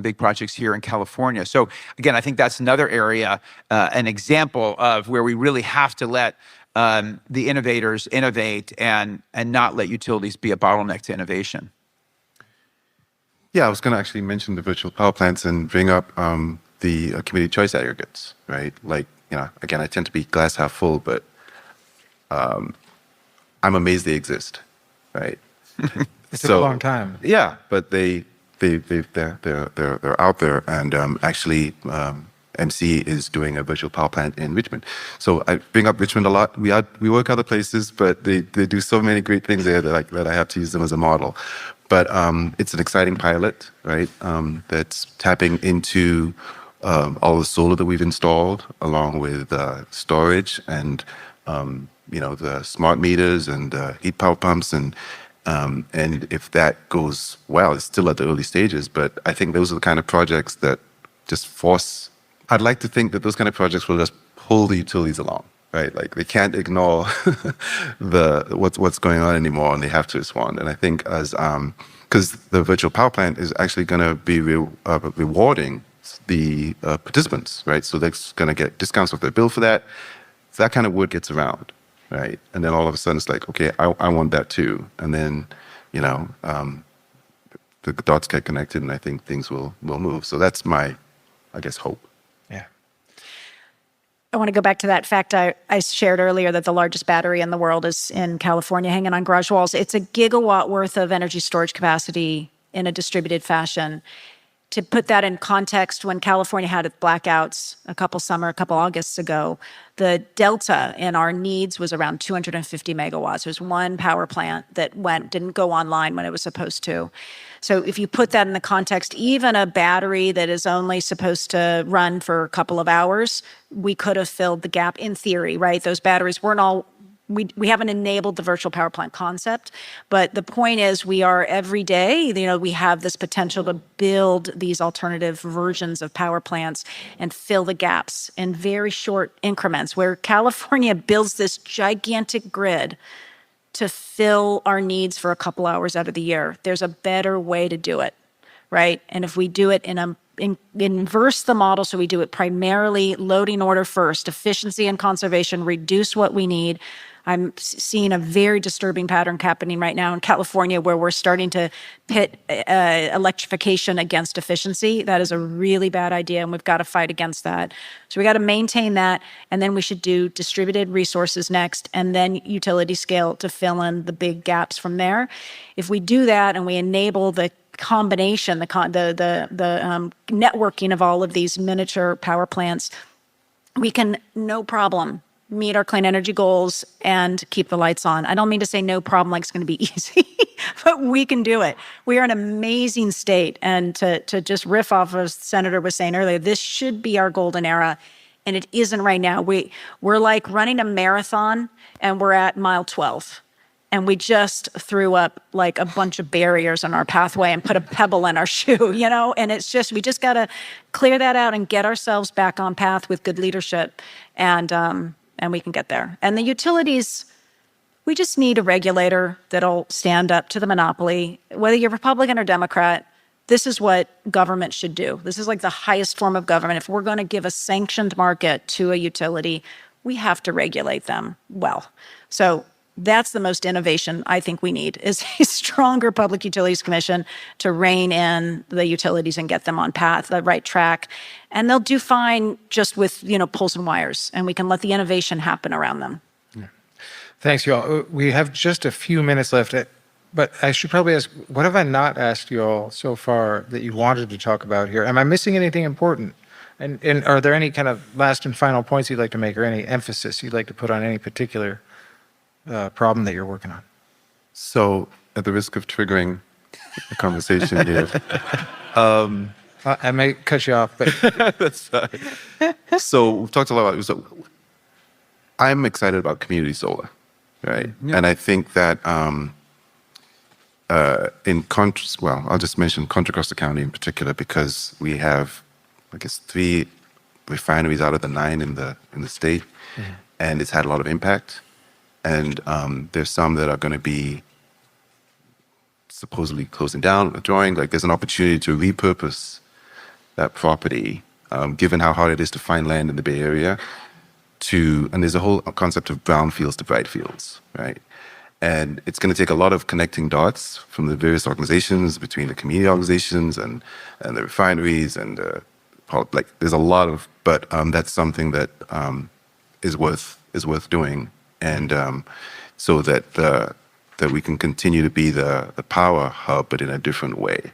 big projects here in California. So again, I think that's another area, an example of where we really have to let the innovators innovate and not let utilities be a bottleneck to innovation. Yeah, I was going to actually mention the virtual power plants and bring up the community choice aggregates, right? Like, again, I tend to be glass half full, but I'm amazed they exist, right? It took a long time. Yeah, but they're out there, and actually. MC is doing a virtual power plant in Richmond. So I bring up Richmond a lot. We work other places, but they do so many great things there that I have to use them as a model. But it's an exciting pilot, right? That's tapping into all the solar that we've installed, along with storage and the smart meters and heat power pumps and if that goes well, it's still at the early stages. But I think those are the kind of projects that just force. I'd like to think that those kind of projects will just pull the utilities along, right? Like they can't ignore what's going on anymore, and they have to respond. And I think because the virtual power plant is actually going to be rewarding the participants, right? So they're going to get discounts off their bill for that. So that kind of word gets around, right? And then all of a sudden it's like, okay, I want that too. And then, the dots get connected, and I think things will move. So that's my, I guess, hope. I want to go back to that fact I shared earlier that the largest battery in the world is in California, hanging on garage walls. It's a gigawatt worth of energy storage capacity in a distributed fashion. To put that in context, when California had its blackouts a couple Augusts ago, the delta in our needs was around 250 megawatts. There's one power plant that didn't go online when it was supposed to. So if you put that in the context, even a battery that is only supposed to run for a couple of hours, we could have filled the gap in theory, right? Those batteries weren't all, we haven't enabled the virtual power plant concept, but the point is we are every day, we have this potential to build these alternative versions of power plants and fill the gaps in very short increments, where California builds this gigantic grid to fill our needs for a couple hours out of the year. There's a better way to do it, right? And if we do it in inverse the model so we do it primarily loading order first, efficiency and conservation, reduce what we need. I'm seeing a very disturbing pattern happening right now in California where we're starting to pit electrification against efficiency. That is a really bad idea, and we've got to fight against that. So we got to maintain that, and then we should do distributed resources next, and then utility scale to fill in the big gaps from there. If we do that and we enable the combination, the networking of all of these miniature power plants, we can, no problem, meet our clean energy goals and keep the lights on. I don't mean to say no problem like it's going to be easy, but we can do it. We are an amazing state. And to just riff off of what the Senator was saying earlier, this should be our golden era. And it isn't right now. We're like running a marathon and we're at mile 12. And we just threw up like a bunch of barriers on our pathway and put a pebble in our shoe, and it's just, we just got to clear that out and get ourselves back on path with good leadership. And we can get there. And the utilities, we just need a regulator that'll stand up to the monopoly. Whether you're Republican or Democrat, this is what government should do. This is like the highest form of government. If we're going to give a sanctioned market to a utility, we have to regulate them well. So that's the most innovation I think we need, is a stronger Public Utilities Commission to rein in the utilities and get them on the right track. And they'll do fine just with, poles and wires, and we can let the innovation happen around them. Yeah. Thanks, you all. We have just a few minutes left, but I should probably ask, what have I not asked you all so far that you wanted to talk about here? Am I missing anything important? And are there any kind of last and final points you'd like to make, or any emphasis you'd like to put on any particular problem that you're working on? So, at the risk of triggering a conversation here, I may cut you off, but that's fine. So we've talked a lot about. So I'm excited about community solar, right? Yeah. And I think that in contrast, well, I'll just mention Contra Costa County in particular because we have, I guess, 3 refineries out of the 9 in the state, and it's had a lot of impact. And there's some that are going to be supposedly closing down, withdrawing. Like there's an opportunity to repurpose that property, given how hard it is to find land in the Bay Area. And there's a whole concept of brown fields to bright fields, right? And it's going to take a lot of connecting dots from the various organizations, between the community organizations and the refineries and there's a lot of, but that's something that is worth doing. And so that we can continue to be the power hub, but in a different way.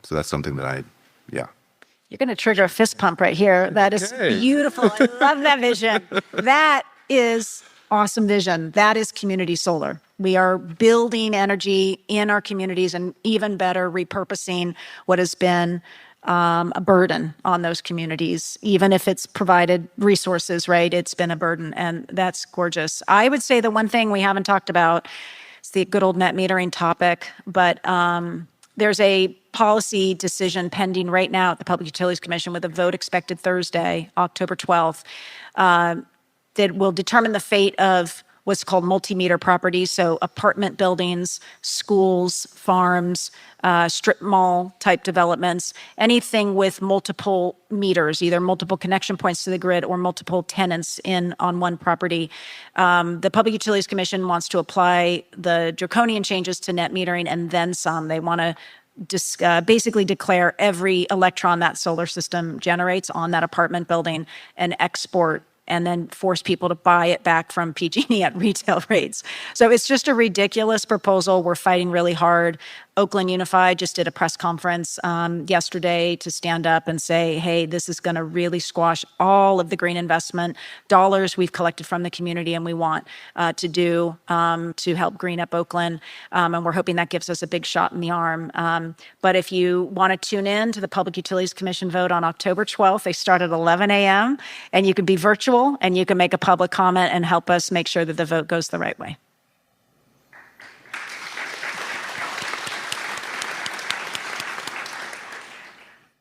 So that's something that You're going to trigger a fist pump right here. That is beautiful. I love that vision. That is awesome vision. That is community solar. We are building energy in our communities and even better, repurposing what has been a burden on those communities, even if it's provided resources, right? It's been a burden, and that's gorgeous. I would say the one thing we haven't talked about is the good old net metering topic, but there's a policy decision pending right now at the Public Utilities Commission with a vote expected Thursday, October 12th, that will determine the fate of what's called multi-meter properties, so apartment buildings, schools, farms, strip mall type developments, anything with multiple meters, either multiple connection points to the grid or multiple tenants on one property. The Public Utilities Commission wants to apply the draconian changes to net metering and then some. They want to basically declare every electron that solar system generates on that apartment building and export, and then force people to buy it back from PG&E at retail rates. So it's just a ridiculous proposal. We're fighting really hard. Oakland Unified just did a press conference yesterday to stand up and say, hey, this is going to really squash all of the green investment dollars we've collected from the community and we want to do to help green up Oakland. And we're hoping that gives us a big shot in the arm. But if you want to tune in to the Public Utilities Commission vote on October 12th, they start at 11 a.m. and you can be virtual and you can make a public comment and help us make sure that the vote goes the right way.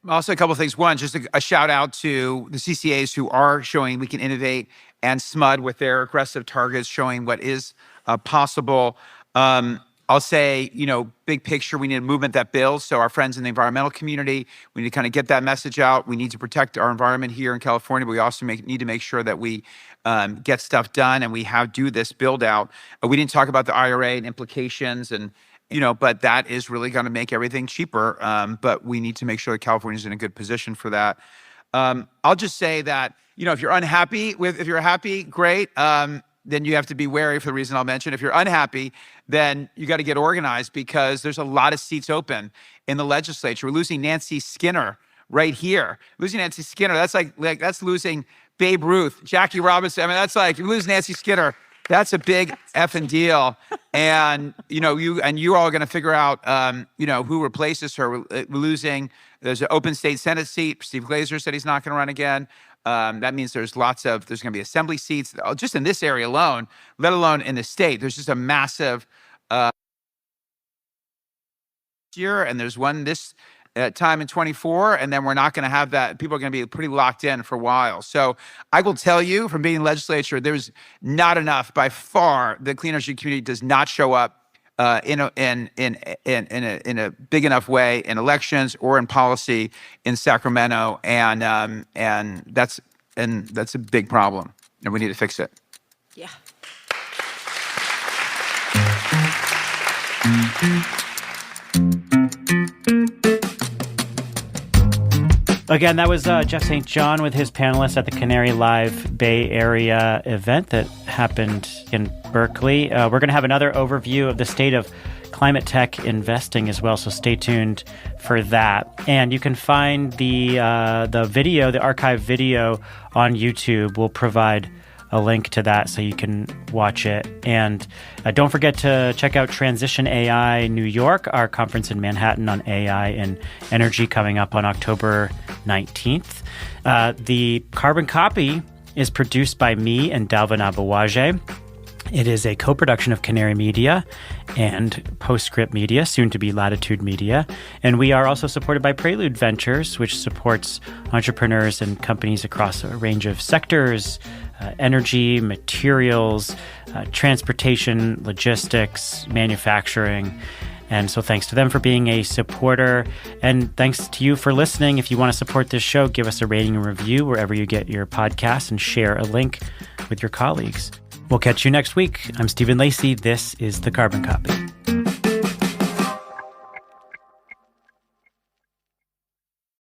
Also, a couple of things. One, just a shout out to the CCAs who are showing we can innovate, and SMUD with their aggressive targets showing what is possible. I'll say, big picture, we need a movement that builds. So our friends in the environmental community, we need to kind of get that message out. We need to protect our environment here in California, but we also need to make sure that we get stuff done and we do this build out. We didn't talk about the IRA and implications but that is really going to make everything cheaper. But we need to make sure that California is in a good position for that. I'll just say that, if you're unhappy if you're happy, great. Then you have to be wary for the reason I'll mention. If you're unhappy, then you got to get organized because there's a lot of seats open in the legislature. We're losing Nancy Skinner right here. Losing Nancy Skinner, that's like that's losing Babe Ruth, Jackie Robinson. I mean, that's like you lose Nancy Skinner. That's a big effing deal. And, you're all going to figure out, who replaces her. We're losing. There's an open state Senate seat. Steve Glazer said he's not going to run again. That means there's going to be assembly seats just in this area alone, let alone in the state. There's just a massive year, and there's one this time in 24, and then we're not going to have that. People are going to be pretty locked in for a while. So I will tell you, from being in the legislature, there's not enough. By far, the clean energy community does not show up in a big enough way in elections or in policy in Sacramento, and that's a big problem, and we need to fix it. Yeah. Again, that was Jeff St. John with his panelists at the Canary Live Bay Area event that happened in Berkeley. We're going to have another overview of the state of climate tech investing as well, so stay tuned for that. And you can find the video, the archive video on YouTube. We'll provide a link to that so you can watch it. And don't forget to check out Transition AI New York, our conference in Manhattan on AI and energy coming up on October 19th. The Carbon Copy is produced by me and Dalvin Abawaje. It is a co-production of Canary Media and Postscript Media, soon to be Latitude Media. And we are also supported by Prelude Ventures, which supports entrepreneurs and companies across a range of sectors, energy, materials, transportation, logistics, manufacturing. And so thanks to them for being a supporter. And thanks to you for listening. If you want to support this show, give us a rating and review wherever you get your podcasts and share a link with your colleagues. We'll catch you next week. I'm Stephen Lacey. This is The Carbon Copy.